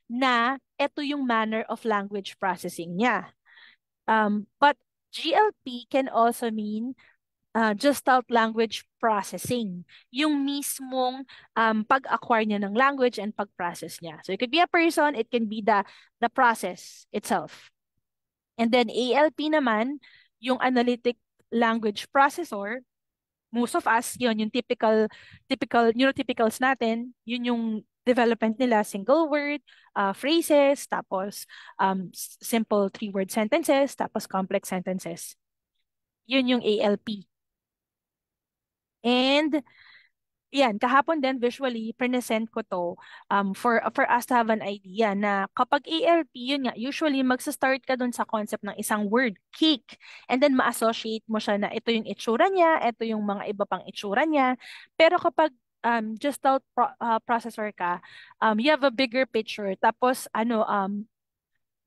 na ito yung manner of language processing niya. But GLP can also mean Gestalt language processing. Yung mismong pag-acquire niya ng language and pag-process niya. So it could be a person, it can be the process itself. And then ALP naman, yung analytic language processor, most of us, yun, yung typical neurotypicals natin, yun yung development nila, single word, phrases, tapos simple three-word sentences, tapos complex sentences. Yun yung ALP. And yan, kahapon din visually present ko to for us to have an idea na kapag ALP, yun nga, usually magsa-start ka dun sa concept ng isang word, cake, and then ma-associate mo siya na ito yung itsura niya, ito yung mga iba pang itsura niya. Pero kapag Gestalt processor ka, you have a bigger picture, tapos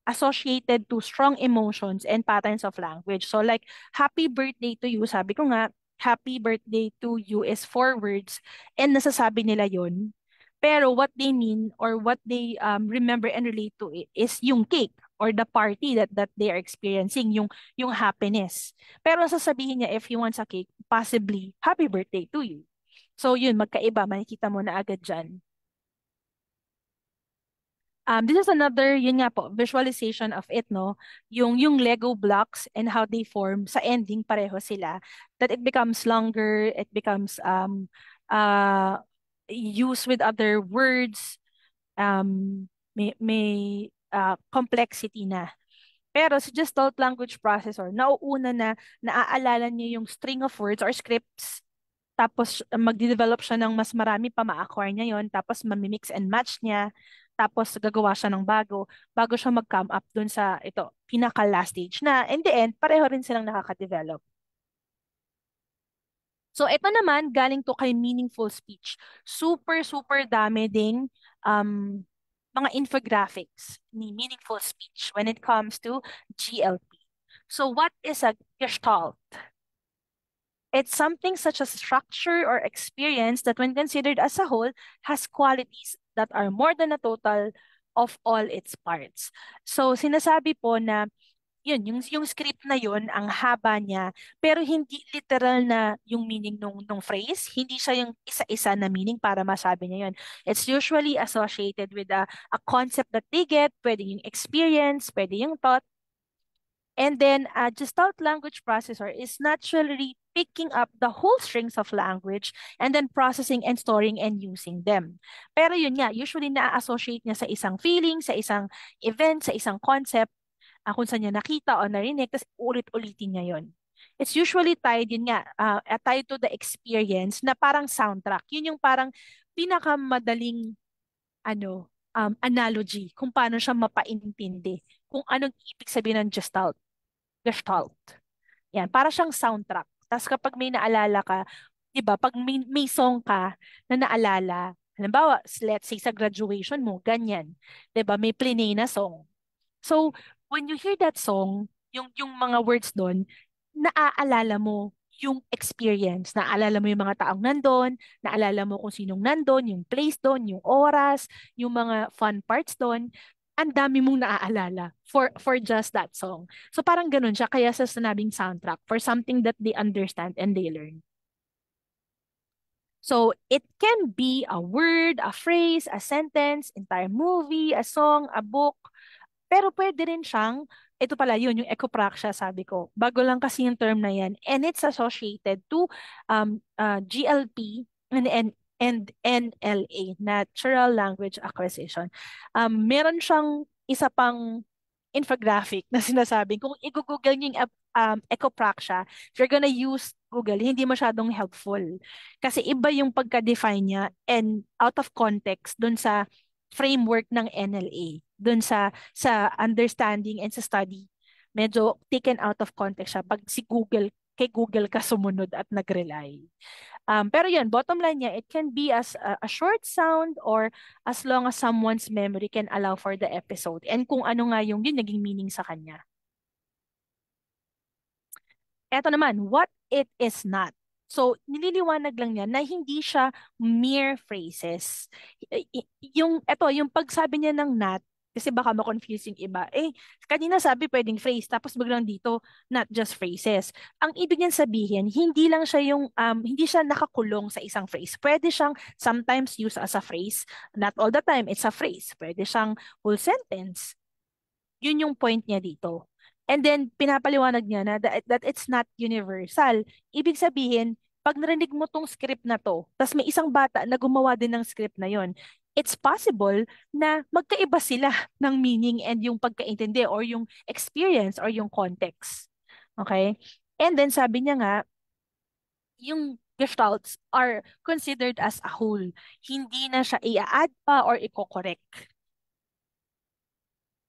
associated to strong emotions and patterns of language. So like, happy birthday to you, sabi ko nga, happy birthday to you is 4 words and nasasabi nila yon. Pero what they mean or what they remember and relate to it is yung cake or the party that they are experiencing, yung happiness. Pero sasabihin niya if he wants a cake, possibly, happy birthday to you. So yun, magkaiba, makikita mo na agad dyan. This is another, yun nga po, visualization of it, no? Yung Lego blocks and how they form, sa ending pareho sila. That it becomes longer, it becomes used with other words, may complexity na. Pero sa Gestalt language processor, nauuna na naaalala niya yung string of words or scripts. Tapos magde-develop siya ng mas marami pa, ma-acquire niya yon, tapos mamimix and match niya, tapos gagawa siya ng bago siya mag-come up dun sa ito, pinaka last stage na in the end, pareho rin silang nakaka-develop. So ito naman, galing to kay Meaningful Speech. Super, super dami ding mga infographics ni Meaningful Speech when it comes to GLP. So what is a gestalt? It's something such as structure or experience that when considered as a whole has qualities that are more than a total of all its parts. So sinasabi po na yung script na yun, ang haba niya, pero hindi literal na yung meaning nung phrase, hindi siya yung isa-isa na meaning para masabi niya yun. It's usually associated with a concept that they get, pwede yung experience, pwede yung thought. And then a Gestalt language processor is naturally picking up the whole strings of language and then processing and storing and using them. Pero yun nga, usually na-associate niya sa isang feeling, sa isang event, sa isang concept, kung saan niya nakita o narinig, tapos ulit-ulitin niya yun. It's usually tied, yun nga, tied to the experience na parang soundtrack. Yun yung parang pinakamadaling analogy kung paano siya mapaintindi, kung anong ibig sabihin ng Gestalt. Gestalt. Yan, para siyang soundtrack. Tapos kapag may naalala ka, 'di ba, pag may song ka na naalala, halimbawa, let's say sa graduation mo, ganyan. 'Di ba, may plinay na song. So, when you hear that song, yung mga words doon, naaalala mo yung experience, naaalala mo yung mga taong nandun, naalala mo kung sinong nandun, yung place doon, yung oras, yung mga fun parts doon, ang dami mong naaalala for just that song. So parang ganun siya, kaya sa sinabing soundtrack, for something that they understand and they learn. So it can be a word, a phrase, a sentence, entire movie, a song, a book, pero pwede rin siyang, ito pala yun, yung ecopraxia, sabi ko. Bago lang kasi yung term na yan. And it's associated to GLP and NLA, Natural Language Acquisition. Meron siyang isa pang infographic na sinasabi, kung i-google niyo yung ecopraxia, if you're gonna use Google, hindi masyadong helpful. Kasi iba yung pagka-define niya and out of context dun sa framework ng NLA, dun sa understanding and sa study. Medyo taken out of context siya pag kay Google ka sumunod at nag-rely. Pero yun, bottom line niya, it can be as a short sound or as long as someone's memory can allow for the episode. And kung ano nga yung yun naging meaning sa kanya. Eto naman, what it is not. So, nililiwanag lang niya na hindi siya mere phrases. Yung pagsabi niya ng not, kasi baka ma-confuse yung iba. Kanina sabi pwedeng phrase, tapos biglang dito, not just phrases. Ang ibig niyan sabihin, hindi siya nakakulong sa isang phrase. Pwede siyang sometimes used as a phrase. Not all the time, it's a phrase. Pwede siyang whole sentence. Yun yung point niya dito. And then, pinapaliwanag niya na that it's not universal. Ibig sabihin, pag narinig mo tong script na to, tas may isang bata na gumawa din ng script na yon, it's possible na magkaiba sila ng meaning and yung pagkaintindi or yung experience or yung context. Okay? And then, sabi niya nga, yung gestalts are considered as a whole. Hindi na siya i-add pa or i-correct.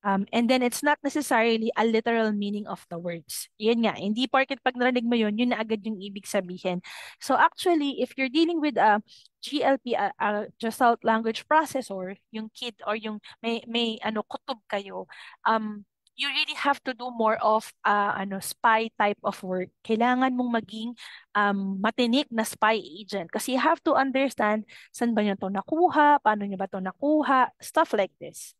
And then it's not necessarily a literal meaning of the words. Yan nga, hindi porket pag narinig mo yun na agad yung ibig sabihin. So actually, if you're dealing with a GLP, a Gestalt Language Processor, yung kid or yung may kutob kayo, you really have to do more of spy type of work. Kailangan mong maging matinik na spy agent kasi you have to understand saan ba niya to nakuha, paano niya ba to nakuha, stuff like this.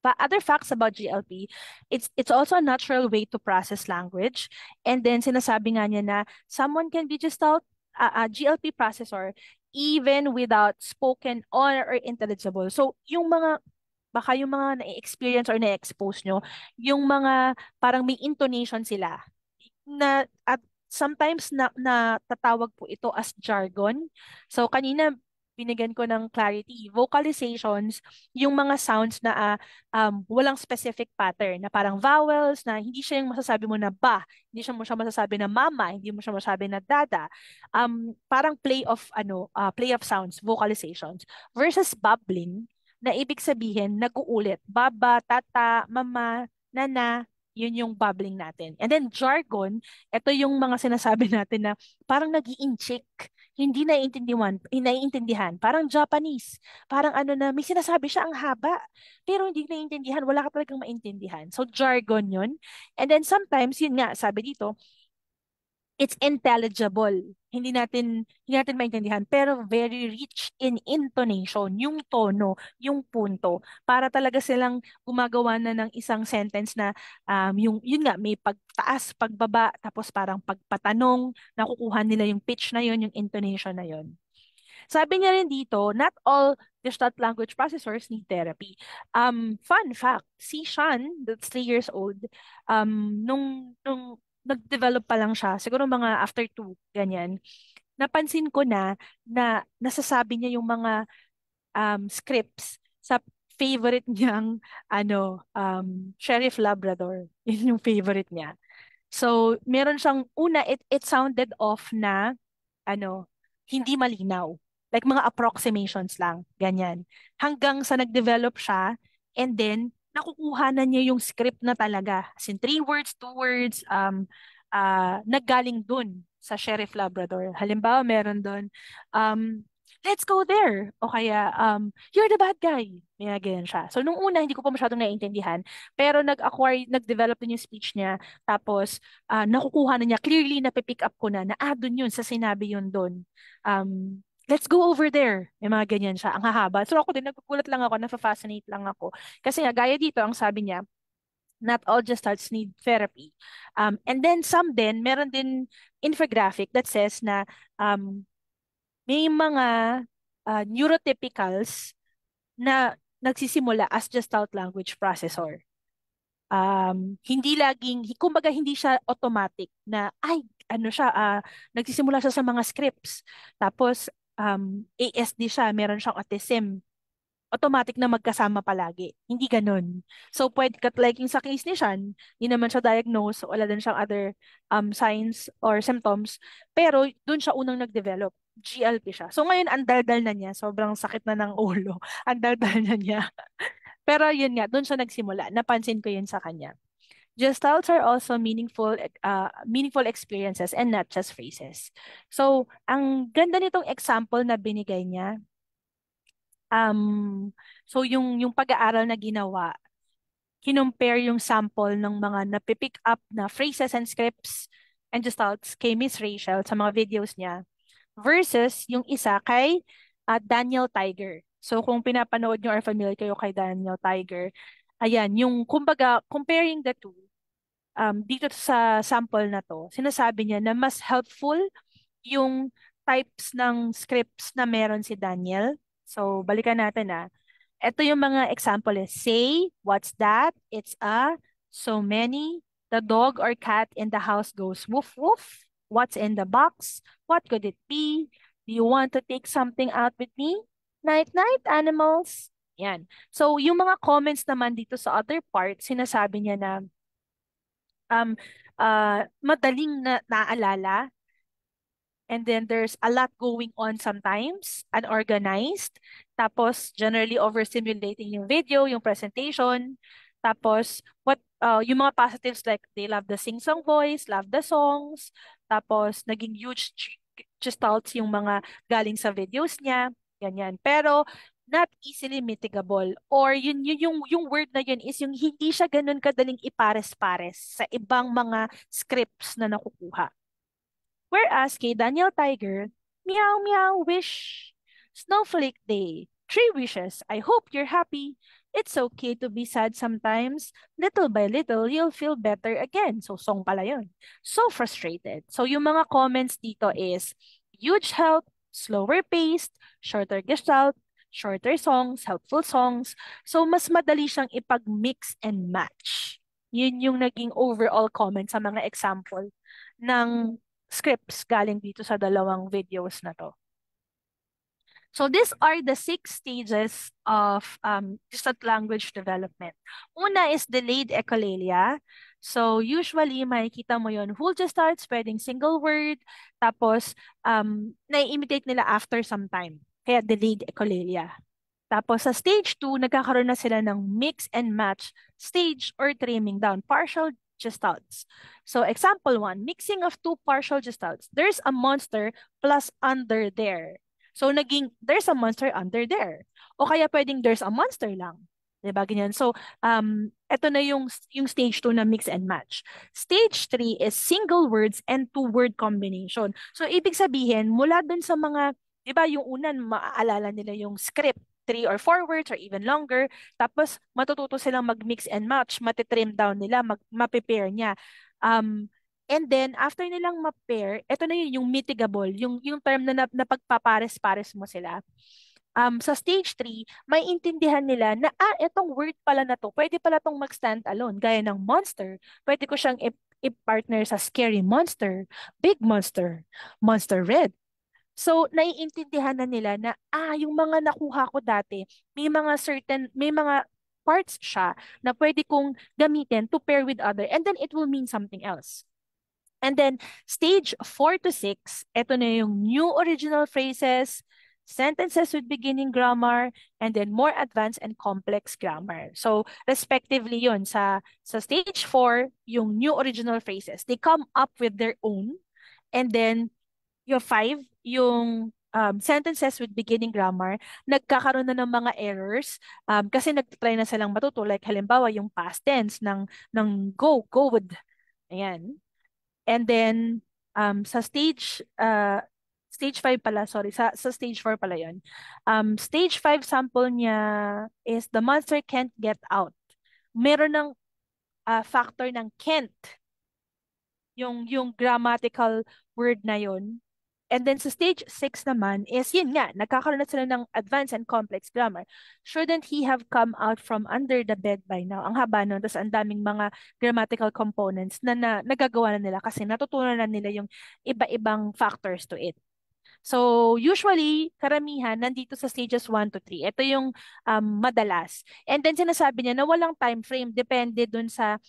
But other facts about GLP, it's also a natural way to process language. And then sinasabi nga niya na someone can be just out a GLP processor even without spoken or intelligible. So baka yung mga na-experience or na-expose nyo, yung mga parang may intonation sila na at sometimes na tatawag po ito as jargon. So kanina binigyan ko ng clarity. Vocalizations, yung mga sounds na walang specific pattern, na parang vowels, na hindi siya yung masasabi mo na ba, hindi siya mo siya masasabi na mama, hindi mo siya masasabi na dada. Parang play of sounds, vocalizations, versus babbling, na ibig sabihin, nag-uulit. Baba, tata, mama, nana, yun yung babbling natin. And then jargon, ito yung mga sinasabi natin na parang nag-i-incheck, hindi naiintindihan. Parang Japanese. Parang may sinasabi siya ang haba, pero hindi naiintindihan, wala ka talagang maintindihan. So jargon yun. And then sometimes, yun nga, sabi dito, it's intelligible. Hindi natin maintindihan, pero very rich in intonation, yung tono, yung punto, para talaga silang gumagawa na ng isang sentence na yun nga, may pagtaas, pagbaba, tapos parang pagpatanong, nakukuha nila yung pitch na yun, yung intonation na yun. Sabi niya rin dito, not all Gestalt language processors need therapy. Fun fact, si Sean, that's 3 years old, nung nag-develop pa lang siya, siguro mga after 2, ganyan, napansin ko na nasasabi niya yung mga scripts sa favorite niyang Sheriff Labrador. Yun yung favorite niya. So, meron siyang, it sounded off na, hindi malinaw. Like mga approximations lang, ganyan. Hanggang sa nag-develop siya, and then, nakukuha na niya yung script na talaga. As in, 3 words, 2 words, naggaling dun sa Sheriff Labrador. Halimbawa, meron dun, let's go there. O kaya, you're the bad guy. May ganyan siya. So, nung una, hindi ko pa masyadong naiintindihan. Pero nag-develop din yung speech niya. Tapos, nakukuha na niya. Clearly, napipick up ko na dun yun sa sinabi yun dun. Let's go over there. May mga ganyan siya. Ang hahaba. So, ako din, nagkukulat lang ako, nafa-fascinate lang ako. Kasi nga, gaya dito, ang sabi niya, not all gestalts need therapy. And then, meron din infographic that says na may mga neurotypicals na nagsisimula as Gestalt language processor. Hindi kumbaga hindi siya automatic na, nagsisimula siya sa mga scripts. Tapos, ASD siya, meron siyang autism. Automatic na magkasama palagi. Hindi ganun. So, like yung sa case ni Sean, hindi naman siya diagnose, wala din siyang other signs or symptoms, pero dun siya unang nag-develop. GLP siya. So, ngayon, ang daldal na niya. Sobrang sakit na ng ulo. Ang daldal na niya. Pero yun nga, dun siya nagsimula. Napansin ko yun sa kanya. Gestalts are also meaningful experiences and not just phrases. So, ang ganda nitong example na binigay niya. So yung pag-aaral na ginawa, kinumpare yung sample ng mga napipick up na phrases and scripts and gestalts kay Miss Rachel sa mga videos niya versus yung isa kay Daniel Tiger. So kung pinapanood nyo or familiar kayo kay Daniel Tiger, ayan, yung kumbaga comparing the two, dito sa sample na to, sinasabi niya na mas helpful yung types ng scripts na meron si Daniel. So balikan natin ito yung mga example is say, what's that? It's a, so many. The dog or cat in the house goes woof woof. What's in the box? What could it be? Do you want to take something out with me? Night night, animals. Yan. So yung mga comments naman dito sa other part, sinasabi niya na um, madaling na naalala. And then there's a lot going on sometimes, unorganized. Tapos generally overstimulating yung video, yung presentation. Tapos yung mga positives like they love the sing-song voice, love the songs. Tapos naging huge gestalts yung mga galing sa videos niya. Ganyan. Pero not easily mitigable or yung word na yun is yung hindi siya ganun kadaling ipares-pares sa ibang mga scripts na nakukuha. Whereas kay Daniel Tiger, meow meow wish. Snowflake Day. 3 wishes. I hope you're happy. It's okay to be sad sometimes. Little by little, you'll feel better again. So, song pala yun. So frustrated. So, yung mga comments dito is huge help, slower paced, shorter gestalt, shorter songs, helpful songs. So, mas madali siyang ipag-mix and match. Yun yung naging overall comment sa mga example ng scripts galing dito sa dalawang videos na to. So these are the 6 stages of distant language development. Una is delayed echolalia. So usually makikita mo yun, who'll just start spreading single word, tapos nai-imitate nila after some time. Kaya delayed echolalia. Tapos sa stage 2, nagkakaroon na sila ng mix and match stage or trimming down, partial gestalts. So example 1, mixing of 2 partial gestalts. There's a monster plus under there. So naging there's a monster under there. O kaya pwedeng there's a monster lang. 'Di ba ganyan? So ito na yung stage 2 na mix and match. Stage 3 is single words and 2-word combination. So ibig sabihin, mula dun sa mga 'di ba yung unan maaalala nila yung script 3 or 4 words or even longer. Tapos, matututo silang mag-mix and match, matitrim down nila, mape-pair niya. And then, after nilang ma-pair, ito na yung mitigable, yung term na napagpapares-pares mo sila. Sa stage 3, may intindihan nila na, itong word pala na to, pwede pala tong mag-stand alone. Gaya ng monster, pwede ko siyang i-partner sa scary monster, big monster, monster red. So, naiintindihan na nila na, yung mga nakuha ko dati, may mga parts siya na pwede kong gamitin to pair with other and then it will mean something else. And then, stage 4 to 6, ito na yung new original phrases, sentences with beginning grammar, and then more advanced and complex grammar. So, respectively yun, sa stage 4, yung new original phrases, they come up with their own, and then yung 5, yung sentences with beginning grammar, nagkakaroon na ng mga errors kasi nagtry na silang matuto. Like halimbawa, yung past tense ng go would. Ayan. And then, sa stage 5 pala, sorry, sa stage 4 pala yun. Stage 5 sample niya is the monster can't get out. Meron ng factor ng can't, yung grammatical word na yun. And then sa stage 6 naman is yun nga, nagkakaroon na sila ng advanced and complex grammar. Shouldn't he have come out from under the bed by now? Ang haba nun, tapos ang daming mga grammatical components na nagagawa na nila kasi natutunan na nila yung iba-ibang factors to it. So, usually, karamihan, nandito sa stages 1 to 3. Ito yung madalas. And then, sinasabi niya na walang time frame. Depende dun sa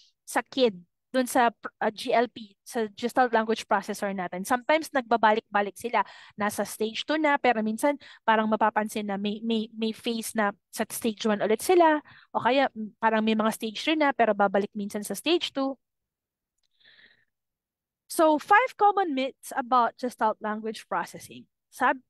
kid, dun sa GLP, sa Gestalt Language Processor natin. Sometimes nagbabalik-balik sila. Nasa stage 2 na, pero minsan parang mapapansin na may phase na sa stage 1 ulit sila. O kaya parang may mga stage 3 na, pero babalik minsan sa stage 2. So, 5 common myths about Gestalt language processing.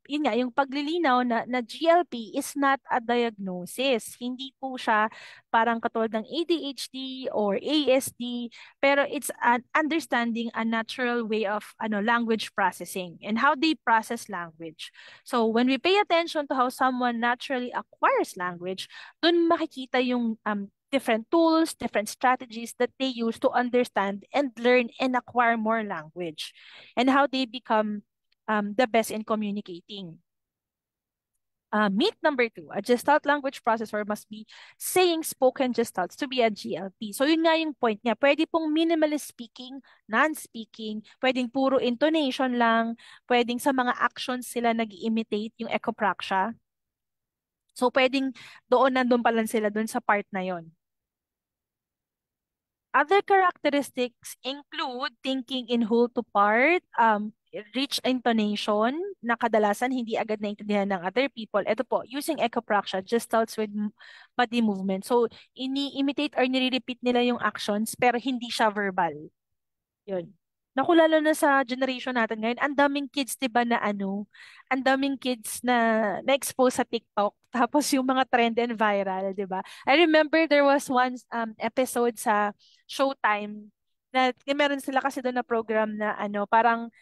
Yun nga, yung paglilinaw na GLP is not a diagnosis. Hindi po siya parang katulad ng ADHD or ASD, pero it's an understanding a natural way of language processing and how they process language. So, when we pay attention to how someone naturally acquires language, dun makikita yung different tools, different strategies that they use to understand and learn and acquire more language, and how they become the best in communicating. Myth number 2, a Gestalt language processor must be saying spoken Gestalts to be a GLP. So yun nga yung point niya. Pwede pong minimalist speaking, non-speaking, pwedeng puro intonation lang, pwedeng sa mga actions sila nag-imitate yung ecopraxia. So pwedeng nandun pa lang sila dun sa part na yon. Other characteristics include thinking in whole to part, rich intonation na kadalasan hindi agad naintindihan ng other people. Ito po, using ecopraxia just starts with body movement. So, ini-imitate or nire-repeat nila yung actions pero hindi siya verbal. Yun. Naku, lalo na sa generation natin ngayon, ang daming kids, 'di ba, ang daming kids na na-expose sa TikTok. Tapos yung mga trend and viral, 'di ba? I remember there was one episode sa Showtime na meron sila kasi doon na program na parang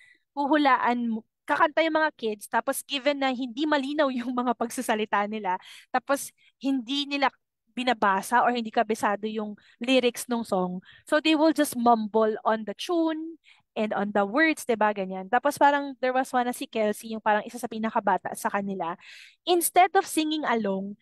kakanta yung mga kids, tapos given na hindi malinaw yung mga pagsasalita nila, tapos hindi nila binabasa or hindi kabisado yung lyrics ng song. So they will just mumble on the tune and on the words, 'di ba, ganyan. Tapos parang there was one na si Kelsey, yung parang isa sa pinakabata sa kanila. Instead of singing along,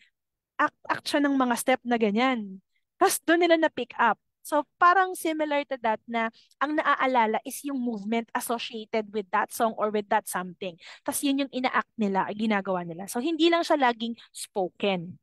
act siya ng mga step na ganyan. Tapos doon nila na-pick up. So parang similar to that na ang naaalala is yung movement associated with that song or with that something. Tapos yun yung ina-act nila, ginagawa nila. So hindi lang siya laging spoken.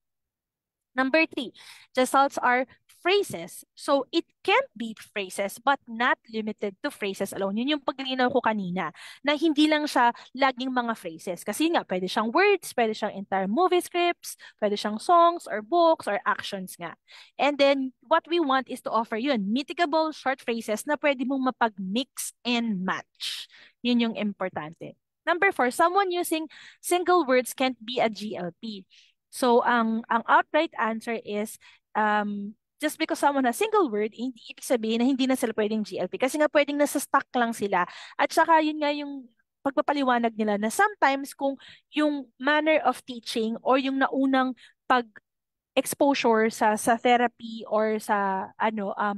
Number 3, gesalts are phrases. So it can be phrases but not limited to phrases alone. Yun yung paglinaw ko kanina, na hindi lang siya laging mga phrases. Kasi nga, pwede siyang words, pwede siyang entire movie scripts, pwede siyang songs or books or actions nga. And then, what we want is to offer yun, mitigable short phrases na pwede mong mapag-mix and match. Yun yung importante. Number 4, someone using single words can't be a GLP. So, ang outright answer is, just because someone has single word, hindi ibig sabihin na hindi na sila pwedeng GLP. Kasi nga pwedeng nasa stuck lang sila. At saka yun nga yung pagpapaliwanag nila na sometimes kung yung manner of teaching or yung naunang exposure sa therapy or sa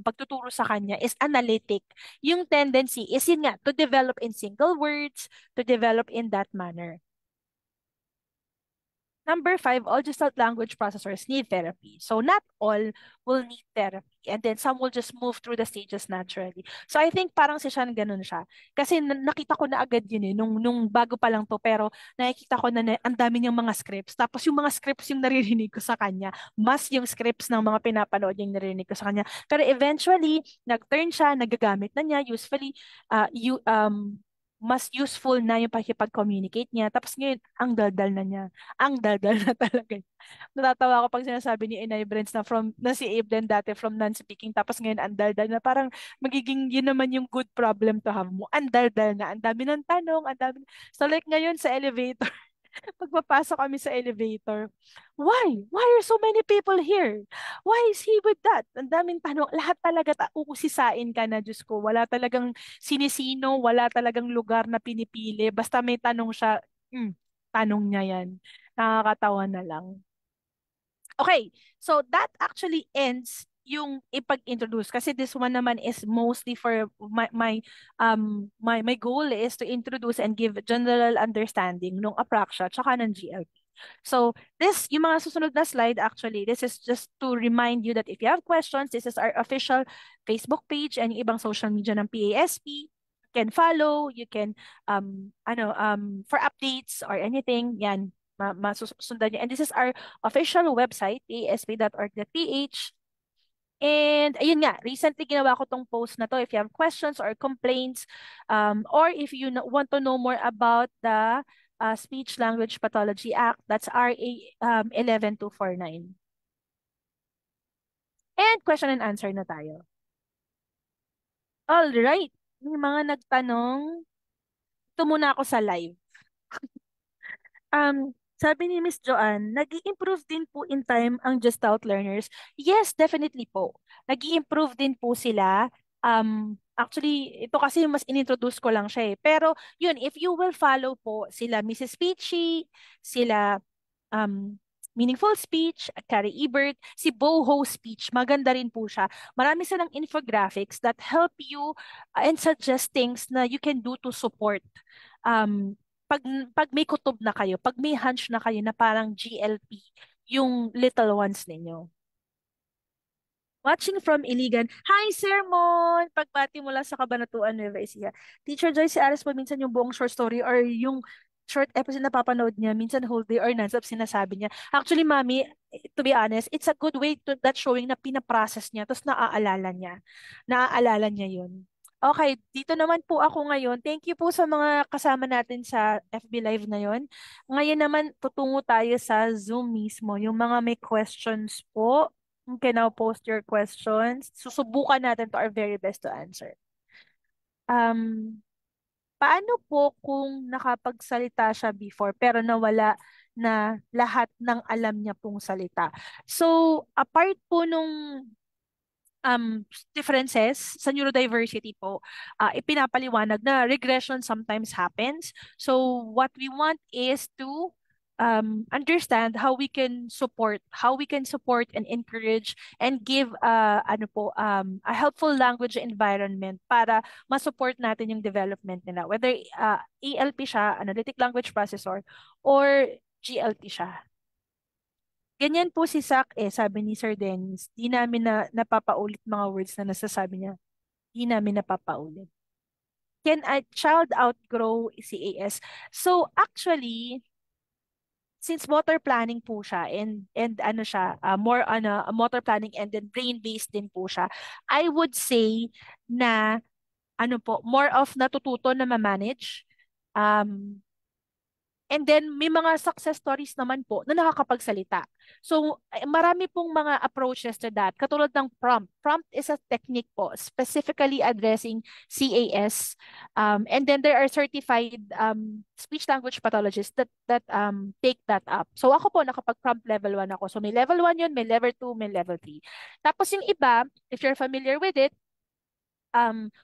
pagtuturo sa kanya is analytic, yung tendency is yun nga to develop in single words, to develop in that manner. Number 5, all Gestalt language processors need therapy. So not all will need therapy. And then some will just move through the stages naturally. So I think parang si Sean ganun siya. Kasi nakita ko na agad yun nung bago pa lang to. Pero nakikita ko na ang dami niyang mga scripts. Tapos yung mga scripts yung naririnig ko sa kanya. Mas yung scripts ng mga pinapanood yung naririnig ko sa kanya. Pero eventually, nag-turn siya, nagagamit na niya. Usefully, mas useful na yung pakipag-communicate niya. Tapos ngayon, ang daldal na niya. Ang daldal na talaga. Natatawa ako pag sinasabi ni Inay Brents na si Abe din dati from non-speaking. Tapos ngayon, ang daldal na. Parang magiging yun naman yung good problem to have mo. Ang daldal na. Ang dami ng tanong. Ang dami. So like ngayon sa elevator, pagpapasok kami sa elevator, why? Why are so many people here? Why is he with that? Ang daming tanong. Lahat talaga uusisain ka na, Diyos ko. Wala talagang sinisino, wala talagang lugar na pinipili. Basta may tanong siya, tanong niya yan. Nakakatawa na lang. Okay, so that actually ends yung ipag-introduce kasi this one naman is mostly for my goal is to introduce and give general understanding ng apraxia tsaka ng GLP. So yung mga susunod na slide actually, this is just to remind you that if you have questions, this is our official Facebook page and yung ibang social media ng PASP. You can follow, you can for updates or anything, yan masusundan niyo. And this is our official website, asp.org.ph. And And ayun nga, recently ginawa ko tong post na to. If you have questions or complaints, or if you want to know more about the Speech Language Pathology Act, that's RA 11249. And question and answer na tayo. All right. May mga nagtanong. Ito muna ako sa live. Sabi ni Miss Joanne, nag improve din po in time ang Gestalt learners. Yes, definitely po. Nag improve din po sila. Actually, ito kasi mas inintroduce ko lang siya eh. Pero yun, if you will follow po sila Mrs. Peachy, sila um, Meaningful Speech, Carrie Ebert, si Boho Speech, maganda rin po siya. Marami silang infographics that help you and suggest things na you can do to support. Um, pag, pag may kutob na kayo, pag may hunch na kayo na parang GLP, yung little ones ninyo. Watching from Iligan. Hi, Sermon! Pagbati mula sa Cabanatuan, Nueva Ecija. Teacher Joyce, si Aris po minsan yung buong short story or yung short episode na papanood niya, minsan whole day or non-stop sinasabi niya. Actually, Mami, to be honest, it's a good way to that showing na pinaprocess niya, tapos naaalala niya. Naaalala niya yun. Okay, dito naman po ako ngayon. Thank you po sa mga kasama natin sa FB Live na yon. Ngayon naman, tutungo tayo sa Zoom mismo. Yung mga may questions po, you can now post your questions. Susubukan natin to our very best to answer. Um, Paano po kung nakapagsalita siya before pero nawala na lahat ng alam niya pong salita? So, apart po nung differences sa neurodiversity po, ipinapaliwanag na regression sometimes happens. So what we want is to understand how we can support and encourage and give a helpful language environment para ma-support natin yung development nila. Whether ELP siya, Analytic Language Processor, or GLP siya. Ganyan po si Zach sabi ni Sir Dennis, di namin napapaulit mga words na nasasabi niya. Di namin napapaulit. Can a child outgrow CAS? So actually, since motor planning po siya and ano siya, more on a motor planning and then brain-based din po siya, I would say na more of natututo na ma-manage. And then, may mga success stories naman po na nakakapagsalita. So, marami pong mga approaches to that. Katulad ng prompt. Prompt is a technique po, specifically addressing CAS. And then, there are certified speech language pathologists that take that up. So, ako po, nakapag-prompt level 1 ako. So, may level 1 yun, may level 2, may level 3. Tapos, yung iba, if you're familiar with it,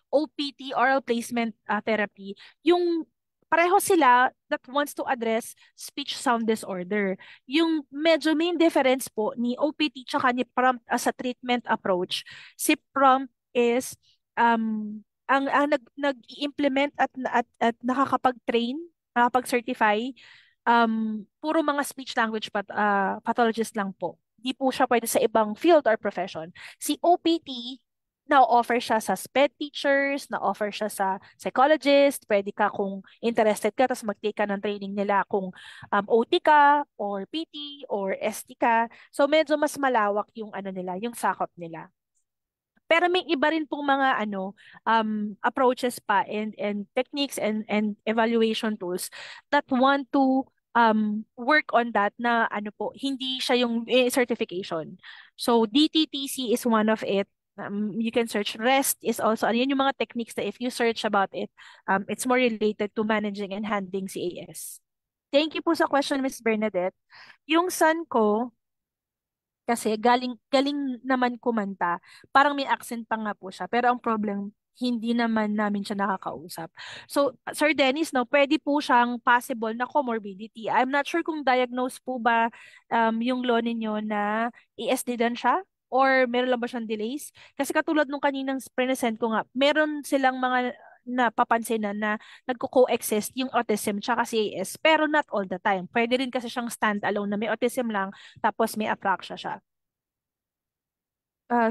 OPT, oral placement therapy, yung pareho sila that wants to address speech sound disorder. Yung medyo main difference po ni OPT tsaka ni prompt as a treatment approach, si prompt is ang nag-implement at nakakapag-train, nakakapag-certify, puro mga speech language pathologist lang po. Di po siya pwede sa ibang field or profession. Si OPT, na-offer siya sa SPED teachers, na-offer siya sa psychologist, pwede ka kung interested ka, tapos mag-take ka ng training nila kung OT ka, or PT, or ST ka. So medyo mas malawak yung ano nila, yung sakop nila. Pero may iba rin pong mga approaches pa and techniques and evaluation tools that want to work on that na ano po, hindi siya yung certification. So DTTC is one of it. You can search REST is also, ano yun yung mga techniques that if you search about it, it's more related to managing and handling CAS. Thank you po sa question, Miss Bernadette. Yung son ko, kasi galing galing naman kumanta. Parang may accent pa nga po siya. Pero ang problem, hindi naman namin siya nakakausap. So, Sir Dennis, no, pwede po siyang possible na comorbidity. I'm not sure kung diagnose po ba yung law ninyo na ESD din siya or meron lang ba siyang delays? Kasi katulad nung kaninang present ko nga, meron silang mga napapansin na nagko-coexist yung autism tsaka CAS, pero not all the time. Pwede rin kasi siyang stand-alone na may autism lang tapos may apraxia siya.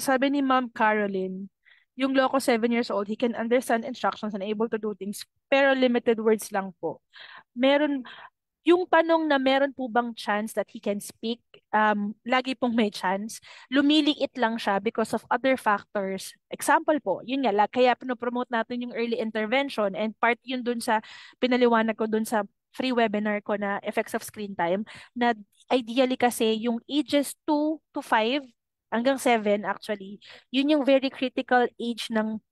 Sabi ni Ma'am Caroline, yung Loco 7 years old, he can understand instructions and able to do things, pero limited words lang po. Meron, yung tanong na meron po bang chance that he can speak, lagi pong may chance. Lumiliit lang siya because of other factors. Example po, yun nga, kaya pinopromote natin yung early intervention and part yun dun sa, pinaliwanag ko dun sa free webinar ko na effects of screen time, na ideally kasi yung ages 2 to 5 hanggang 7 actually, yun yung very critical age ng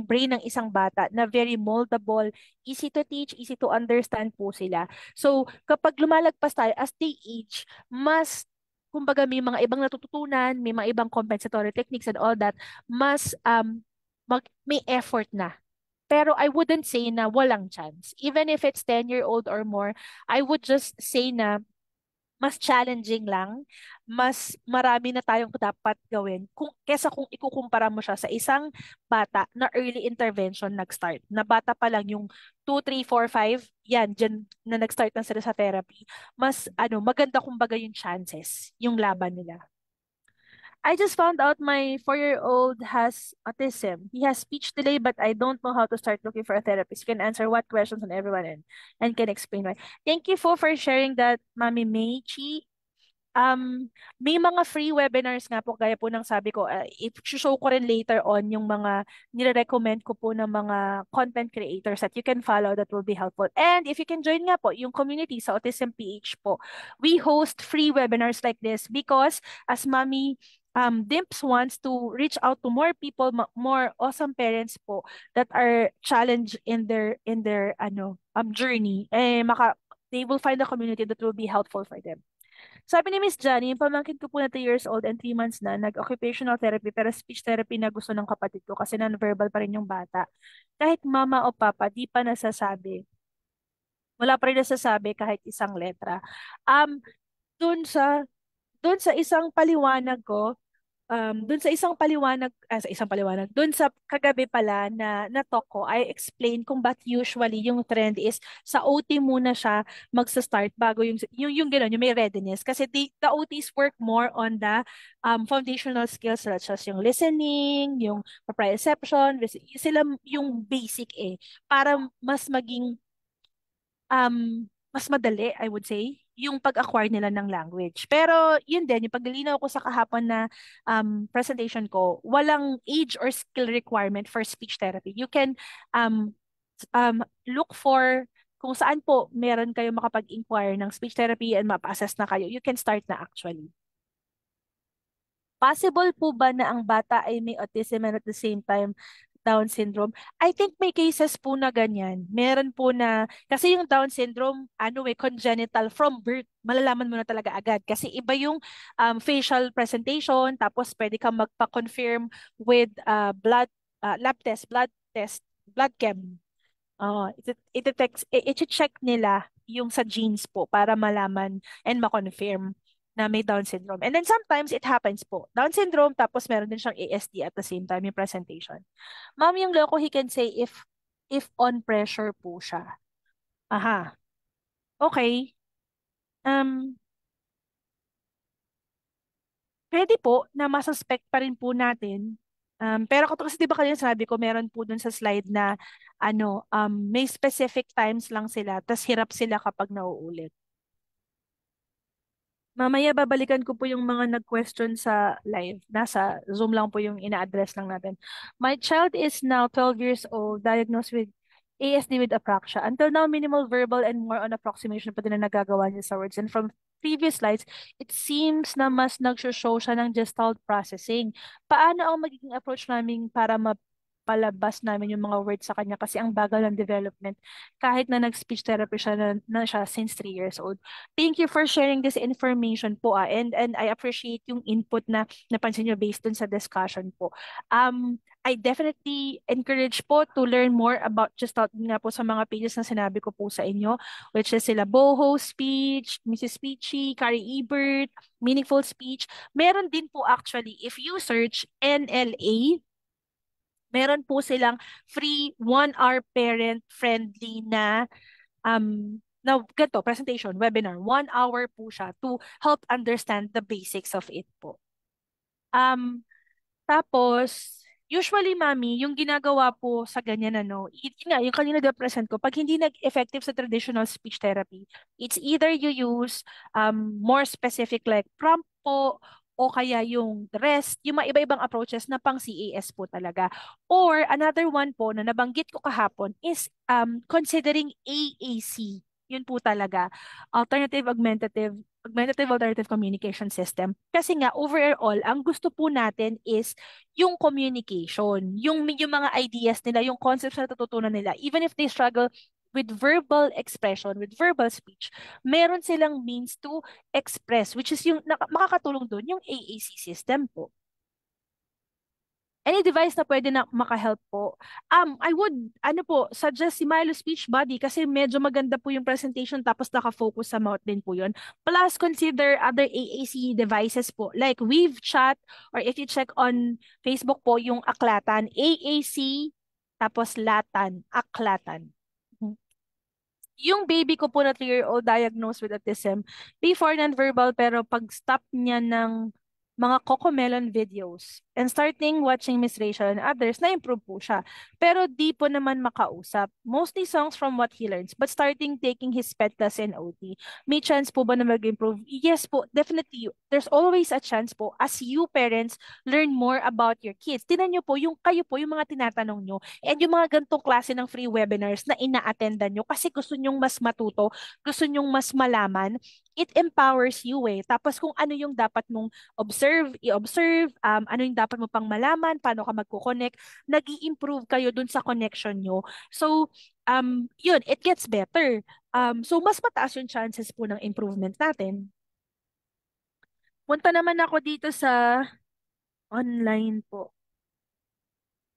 brain ng isang bata na very moldable, easy to teach, easy to understand po sila. So, kapag lumalagpas tayo as they age, mas kumbaga may mga ibang natututunan, may mga ibang compensatory techniques and all that, mas may effort na. Pero I wouldn't say na walang chance. Even if it's 10-year-old or more, I would just say na mas challenging lang, mas marami na tayong dapat gawin kesa kung ikukumpara mo siya sa isang bata na early intervention nag-start. Na bata pa lang yung 2, 3, 4, 5, yan, dyan na nag-start na sila sa therapy. Mas maganda kumbaga yung chances, yung laban nila. I just found out my 4-year-old has autism. He has speech delay, but I don't know how to start looking for a therapist. You can answer what questions on everyone and can explain why. Thank you for sharing that, Mami Meichi. May mga free webinars nga po, gaya po ng sabi ko, i-show ko rin later on yung mga nire-recommend ko po ng mga content creators that you can follow that will be helpful. And if you can join nga po yung community sa Autism PH po, we host free webinars like this because as Mami Dimps wants to reach out to more people, more awesome parents po that are challenged in their journey. They will find a community that will be helpful for them. Sabi ni Miss Johnny, yung pamangkin ko po na 2 years old and 3 months na, nag-occupational therapy pero speech therapy na gusto ng kapatid ko kasi non-verbal pa rin yung bata. Kahit mama o papa, di pa nasasabi. Wala pa rin nasasabi kahit isang letra. Um, dun sa, dun sa isang paliwanag ko, dun sa kagabi pala na talk ko, I explained kung ba't usually yung trend is sa OT muna siya magsa-start bago yung gano'n, yung may readiness. Kasi the OTs work more on the foundational skills such as yung listening, yung proprioception, sila yung basic para mas maging mas madali, I would say, yung pag-acquire nila ng language. Pero yun din, yung paglilinaw ko sa kahapon na presentation ko, walang age or skill requirement for speech therapy. You can look for kung saan po meron kayo makapag-inquire ng speech therapy and mapa-assess na kayo. You can start na actually. Possible po ba na ang bata ay may autism and at the same time Down syndrome? I think may cases po na ganyan. Meron po na, kasi yung Down syndrome, congenital from birth. Malalaman mo na talaga agad. Kasi iba yung facial presentation, tapos pwede kang magpa-confirm with lab test, blood chem. I-check nila yung sa genes po para malaman and ma-confirm na may Down syndrome. And then sometimes it happens po. Down syndrome, tapos meron din siyang ASD at the same time yung presentation. Ma'am, yung loco, he can say if on pressure po siya. Aha. Okay. Um, Pwede po na masuspect pa rin po natin. Pero kasi di ba kanina sabi ko, meron po dun sa slide na may specific times lang sila, tas hirap sila kapag nauulit. Mamaya babalikan ko po yung mga nag-question sa live. Nasa Zoom lang po yung ina-address lang natin. My child is now 12 years old, diagnosed with ASD with apraxia. Until now, minimal verbal and more on approximation pa din na nagagawa niya sa words. And from previous slides, it seems na mas nag-show siya ng gestalt processing. Paano ang magiging approach namin para mapalabas namin yung mga words sa kanya kasi ang bagal ng development kahit na nag-speech therapy siya na siya since 3 years old. Thank you for sharing this information po and I appreciate yung input na napansin niyo based dun sa discussion po. I definitely encourage po to learn more about just nga po sa mga pages na sinabi ko po sa inyo, which is sila Boho Speech, Mrs. Peachy, Carrie Ebert, Meaningful Speech. Meron din po actually, if you search NLA, meron po silang free 1-hour parent-friendly na ganito, presentation, webinar. 1 hour po siya to help understand the basics of it po. Tapos, Usually, mami, yung ginagawa po sa ganyan, yun nga, yung kanina present ko, pag hindi nag-effective sa traditional speech therapy, it's either you use more specific like prompt po, o kaya yung rest, yung mga iba-ibang approaches na pang CAS po talaga. Or another one po na nabanggit ko kahapon is considering AAC. Yun po talaga. Augmentative Alternative Communication System. Kasi nga, overall, ang gusto po natin is yung communication, yung mga ideas nila, yung concepts na natututunan nila, even if they struggle with verbal expression, with verbal speech, meron silang means to express, which is yung makakatulong doon, yung AAC system po. Any device na pwede na makahelp po. I would, suggest si Milo Speech Buddy kasi medyo maganda po yung presentation tapos naka-focus sa mouth din po yun. Plus, consider other AAC devices po like Weave Chat or if you check on Facebook po yung Aklatan, AAC, tapos Latan, Aklatan. Yung baby ko po na 3-year-old diagnosed with autism, before non-verbal pero pag-stop niya ng mga Cocomelon videos and starting watching Miss Rachel and others, na-improve po siya. Pero di po naman makausap. Mostly songs from what he learns, but starting taking his pet class in OT. May chance po ba na mag-improve? Yes po, definitely. There's always a chance po as you parents learn more about your kids. Tinan nyo po, yung kayo po, yung mga tinatanong nyo, and yung mga gantong klase ng free webinars na ina-attendan nyo kasi gusto nyong mas matuto, gusto nyong mas malaman, it empowers you eh. Tapos kung ano yung dapat mong i-observe, ano yung dapat mo pang malaman, paano ka magko-connect, nag improve kayo dun sa connection nyo. So, yun, it gets better. So, mas mataas yung chances po ng improvement natin. Punta naman ako dito sa online po.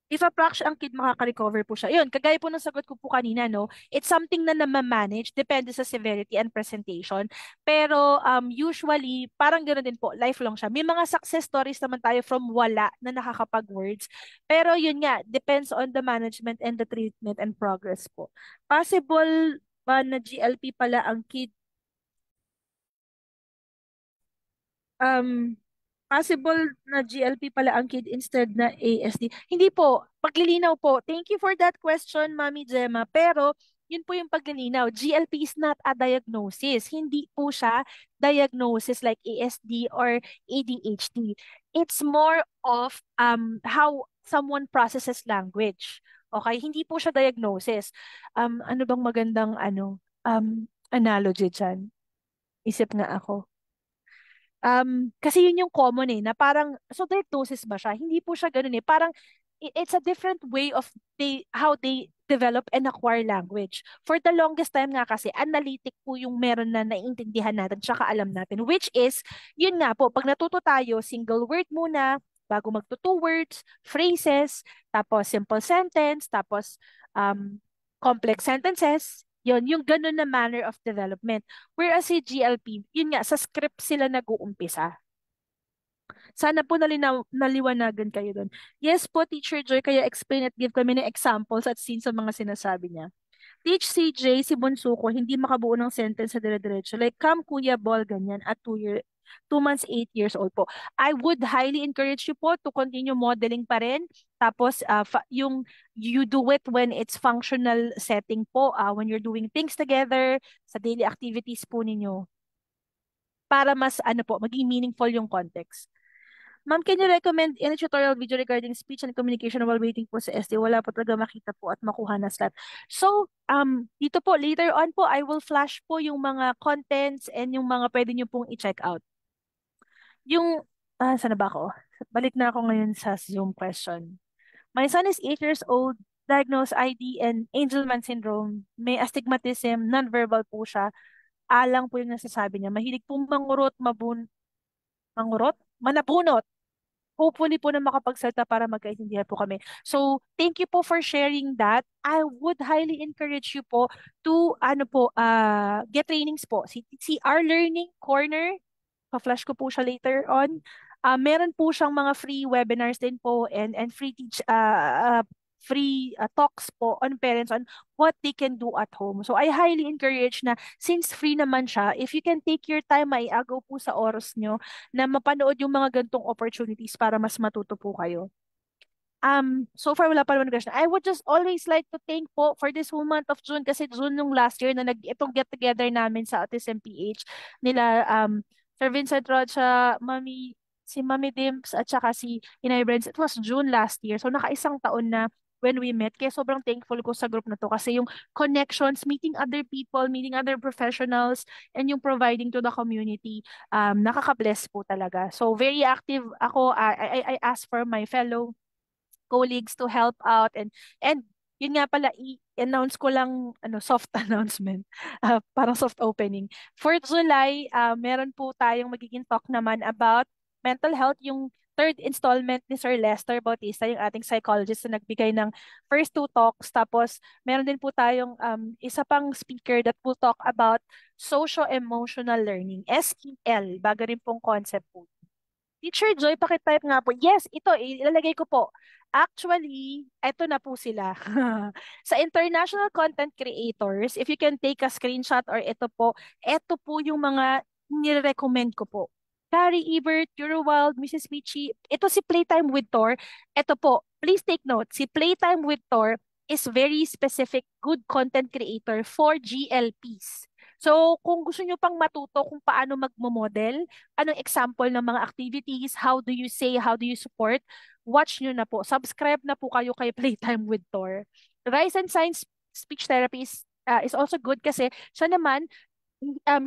If a-fracture ang kid, makaka-recover po siya. Yun, kagaya po ng sagot ko po kanina, no? It's something na na-manage, depende sa severity and presentation. Pero usually, parang ganoon din po, lifelong siya. May mga success stories naman tayo from wala na nakakapag-words. Pero yun nga, depends on the management and the treatment and progress po. Possible ba na GLP pala ang kid? Um, Possible na GLP pala ang kid instead na ASD. Hindi po, paglilinaw po. Thank you for that question, Mami Gemma. Pero, yun po yung paglilinaw. GLP is not a diagnosis. Hindi po siya diagnosis like ASD or ADHD. It's more of how someone processes language. Okay? Hindi po siya diagnosis. Ano bang magandang analogy dyan? Isip nga ako. Kasi yun yung common na parang, so diagnosis ba siya? Hindi po siya ganun eh. Parang, it's a different way of how they develop and acquire language. For the longest time nga kasi, analytic po yung meron na naiintindihan natin, tsaka alam natin, which is, yun nga po, pag natuto tayo, single word muna, bago magto two words, phrases, tapos simple sentence, tapos complex sentences, yun, yung ganun na manner of development. Whereas si GLP, yun nga, sa script sila nag-uumpisa. Sana po naliwanagan kayo doon. Yes po, Teacher Joy, kaya explain at give kami ng examples at scenes sa mga sinasabi niya. Teach CJ, si Bunso ko, hindi makabuo ng sentence sa dire-diretso. Like, come kuya ball, ganyan, at 2 months, 8 years old po. I would highly encourage you po to continue modeling pa rin. Tapos, yung you do it when it's functional setting po, when you're doing things together, sa daily activities po ninyo. Para mas, maging meaningful yung context. Ma'am, can you recommend any tutorial video regarding speech and communication while waiting po sa SD? Wala po talaga makita po at makuha na slot. So, dito po, later on po, I will flash po yung mga contents and yung mga pwede nyo pong i-check out. Yung, saan na ba ako? Balik na ako ngayon sa Zoom question. My son is 8 years old, diagnosed ID and Angelman syndrome. May astigmatism, nonverbal po siya. Alang po yung nasasabi niya. Mahilig pong manabunot. Hopefully po na makapagsalita para magkaintindihan po kami. So, thank you po for sharing that. I would highly encourage you po to, get trainings po. Si Our Learning Corner, pa-flash ko po siya later on. Meron po siyang mga free webinars din po and free talks po on parents on what they can do at home. So I highly encourage na since free naman siya, if you can take your time, maiagaw po sa oras nyo na mapanood yung mga gantong opportunities para mas matuto po kayo. So far wala pa naman question. I would just always like to thank po for this whole month of June kasi June nung last year na itong get together namin sa Autism PH nila Sir Vincent Rocha, si Mami Dims at saka si Inay Brents. It was June last year. So nakaisang taon na when we met. Kaya sobrang thankful ko sa group na to kasi yung connections, meeting other people, meeting other professionals, and yung providing to the community, nakaka-bless po talaga. So very active ako. I asked for my fellow colleagues to help out and yun nga pala i-announce ko lang soft announcement, parang soft opening. For July, meron po tayong magiging talk naman about mental health, yung third installment ni Sir Lester Bautista, yung ating psychologist na nagbigay ng first two talks. Tapos meron din po tayong isa pang speaker that will talk about socio-emotional learning, SEL, bago rin pong concept po. Teacher Joy, pakitype nga po. Yes, ito, ilalagay ko po. Actually, ito na po sila. Sa international content creators, if you can take a screenshot or ito po yung mga nire-recommend ko po. Carrie Ebert, Eurowild, Mrs. Michi, ito si Playtime with Thor. Ito po, please take note, si Playtime with Thor is very specific good content creator for GLPs. So, kung gusto nyo pang matuto kung paano magmo-model, anong example ng mga activities, how do you say, how do you support, watch nyo na po. Subscribe na po kayo kay Playtime with Thor. Rise and Science Speech Therapy is also good kasi siya naman,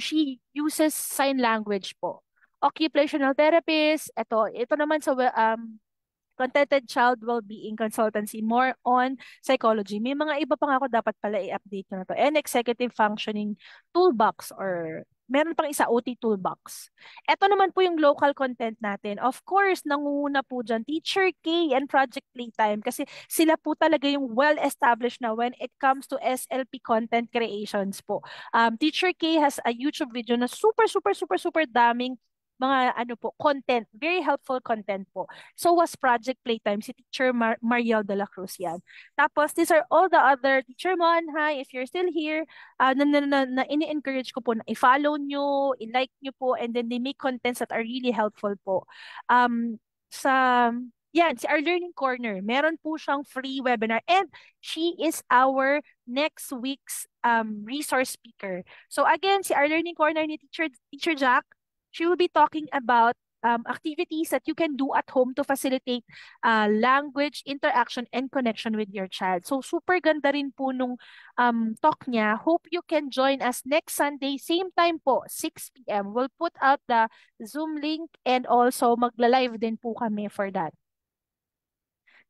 she uses sign language po. Occupational therapist, ito naman sa Contented Child Wellbeing Consultancy, more on psychology. May mga iba pa nga ako dapat pala i-update na to. And Executive Functioning Toolbox or meron pang isa OT Toolbox. Ito naman po yung local content natin. Of course, nangunguna po dyan Teacher K and Project Playtime kasi sila po talaga yung well-established na when it comes to SLP content creations po. Teacher K has a YouTube video na super, super, super, super daming mga content, very helpful content po. So was Project Playtime, si Teacher Mariel de la Cruz yan. Tapos, these are all the other, Teacher Mon, hi, if you're still here, na ini-encourage ko po na i-follow nyo, i-like nyo po, and then they make contents that are really helpful po. Si Our Learning Corner, meron po siyang free webinar and she is our next week's resource speaker. So again, si Our Learning Corner ni Teacher Jack, she will be talking about activities that you can do at home to facilitate language, interaction, and connection with your child. So, super ganda rin po nung talk niya. Hope you can join us next Sunday, same time po, 6 p.m. We'll put out the Zoom link and also magla-live din po kami for that.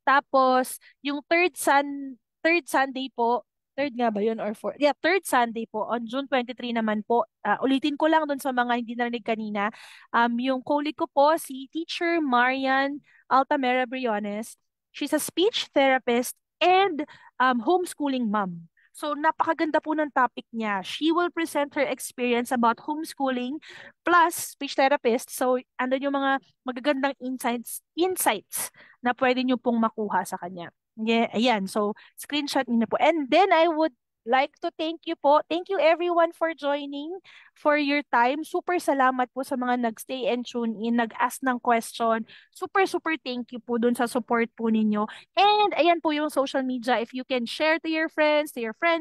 Tapos, yung third Sunday po, third nga ba yun or fourth? Yeah, third Sunday po, on June 23 naman po. Ulitin ko lang dun sa mga hindi narinig kanina. Yung colleague ko po, si Teacher Marian Altamera Briones. She's a speech therapist and homeschooling mom. So, napakaganda po ng topic niya. She will present her experience about homeschooling plus speech therapist. So, andun yung mga magagandang insights na pwede nyo pong makuha sa kanya. Yeah, ayan. So, screenshot niyo na po. And then I would like to thank you po. Thank you everyone for joining, for your time. Super salamat po sa mga nagstay and tune in, nag-ask ng question. Super, super thank you po dun sa support po ninyo. And ayan po yung social media. If you can share to your friends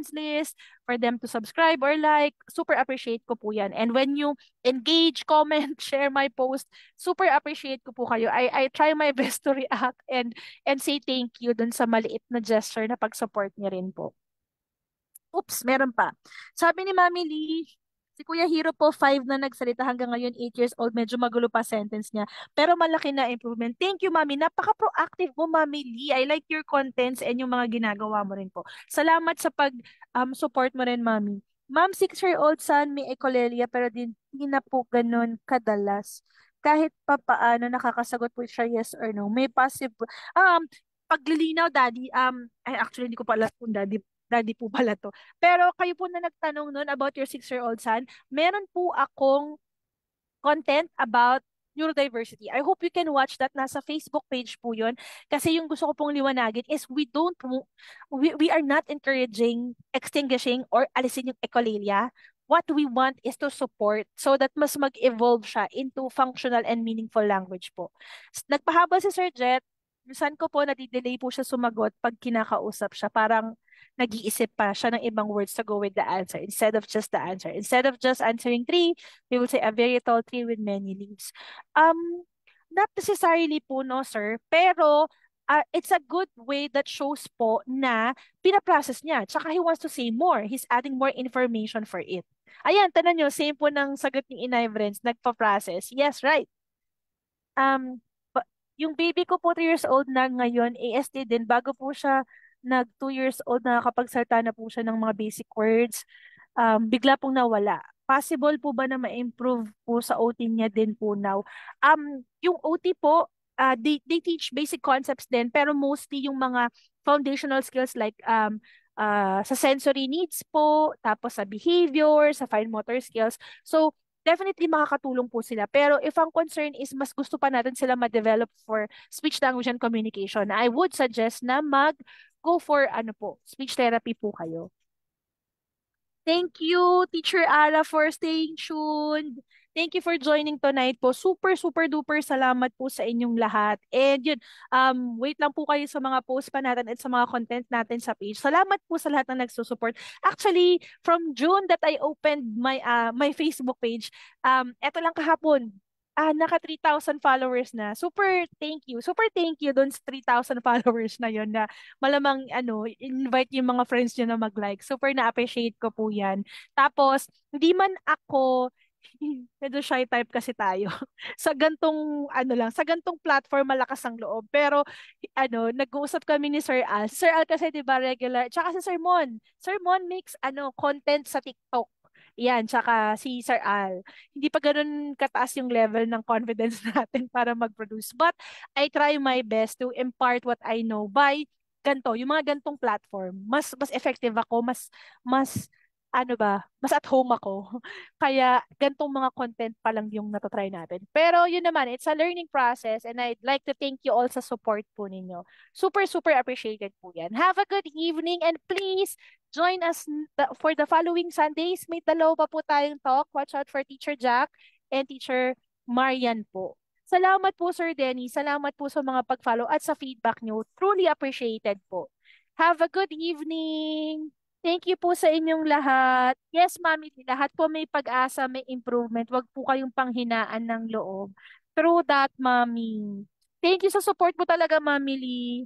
list, for them to subscribe or like, super appreciate ko po yan. And when you engage, comment, share my post, super appreciate ko po kayo. I try my best to react and say thank you dun sa maliit na gesture na pag-support niya rin po. Oops, meron pa. Sabi ni Mami Lee, si Kuya Hero po, 5 na nagsalita hanggang ngayon, 8 years old, medyo magulo pa sentence niya. Pero malaki na improvement. Thank you, Mami. Napaka-proactive mo, Mami Lee. I like your contents and yung mga ginagawa mo rin po. Salamat sa pag-support mo rin, Mami. Ma'am, 6-year-old son, may echolalia, pero hindi na po ganun kadalas. Kahit pa paano nakakasagot po siya yes or no. May passive, paglilinaw, Daddy, actually, hindi ko pala kung Daddy po pala to. Pero kayo po na nagtanong nun about your 6-year-old son, meron po akong content about neurodiversity. I hope you can watch that. Nasa Facebook page po yun. Kasi yung gusto ko pong liwanagin is we are not encouraging extinguishing or alisin yung echolalia. What we want is to support so that mas mag-evolve siya into functional and meaningful language po. Nagpahaba si Sir Jet, minsan ko po nadidelay po siya sumagot pag kinakausap siya. Parang nag-iisip pa siya ng ibang words to go with the answer instead of just the answer. Instead of just answering three, we will say a very tall tree with many leaves. Not necessarily po, no, sir. Pero it's a good way that shows po na pinaprocess niya. Tsaka he wants to say more. He's adding more information for it. Ayan, tanan nyo, same po ng sagot ni Inay Vrens, nagpa-process. Yes, right. Yung baby ko po 3 years old na ngayon, ASD din, bago po siya nag 2 years old, nakakapagsalta na po siya ng mga basic words, bigla pong nawala. Possible po ba na ma-improve po sa OT niya din po now? Yung OT po, they teach basic concepts din, pero mostly yung mga foundational skills like sa sensory needs po, tapos sa behavior, sa fine motor skills. So, definitely makakatulong po sila. Pero if ang concern is mas gusto pa natin sila ma-develop for speech language and communication, I would suggest na go for ano po, speech therapy po kayo. Thank you, Teacher Ara, for staying tuned. Thank you for joining tonight po. Super, super duper salamat po sa inyong lahat. And yun, wait lang po kayo sa mga post pa natin at sa mga content natin sa page. Salamat po sa lahat na nagsusupport. Actually, from June that I opened my Facebook page, eto lang kahapon, naka 3,000 followers na. Super thank you. Super thank you doon sa 3,000 followers na yon na malamang invite yung mga friends niyo na mag-like. Super na-appreciate ko po yan. Tapos, hindi man ako, medyo shy type kasi tayo. Sa gantong, sa gantong platform, malakas ang loob. Pero, nag-uusap kami ni Sir Al. Sir Al kasi, di ba, regular. Tsaka si Sir Mon. Sir Mon makes, content sa TikTok. Yan, tsaka si Sir Al. Hindi pa ganun kataas yung level ng confidence natin para mag-produce. But I try my best to impart what I know by yung mga gantong platform. Mas effective ako, mas mas at home ako. Kaya gantong mga content pa lang yung natatry natin. Pero yun naman, it's a learning process and I'd like to thank you all sa support po ninyo. Super, super appreciated po yan. Have a good evening and please join us for the following Sundays. May dalawa pa po tayong talk. Watch out for Teacher Jack and Teacher Marian po. Salamat po, Sir Denny. Salamat po sa mga pag-follow at sa feedback nyo. Truly appreciated po. Have a good evening. Thank you po sa inyong lahat. Yes, Mami, lahat po may pag-asa, may improvement. Huwag po kayong panghinaan ng loob. True that, Mami. Thank you sa support po talaga, Mami Lee.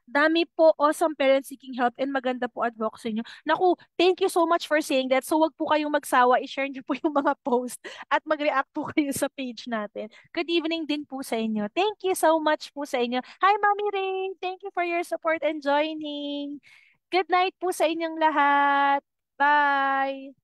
Dami po awesome parents seeking help and maganda po advocacy nyo. Naku, thank you so much for saying that. So wag po kayong magsawa, i-share nyo po yung mga post at mag-react po kayo sa page natin. Good evening din po sa inyo. Thank you so much po sa inyo. Hi, Mami Ray! Thank you for your support and joining. Good night po sa inyong lahat. Bye!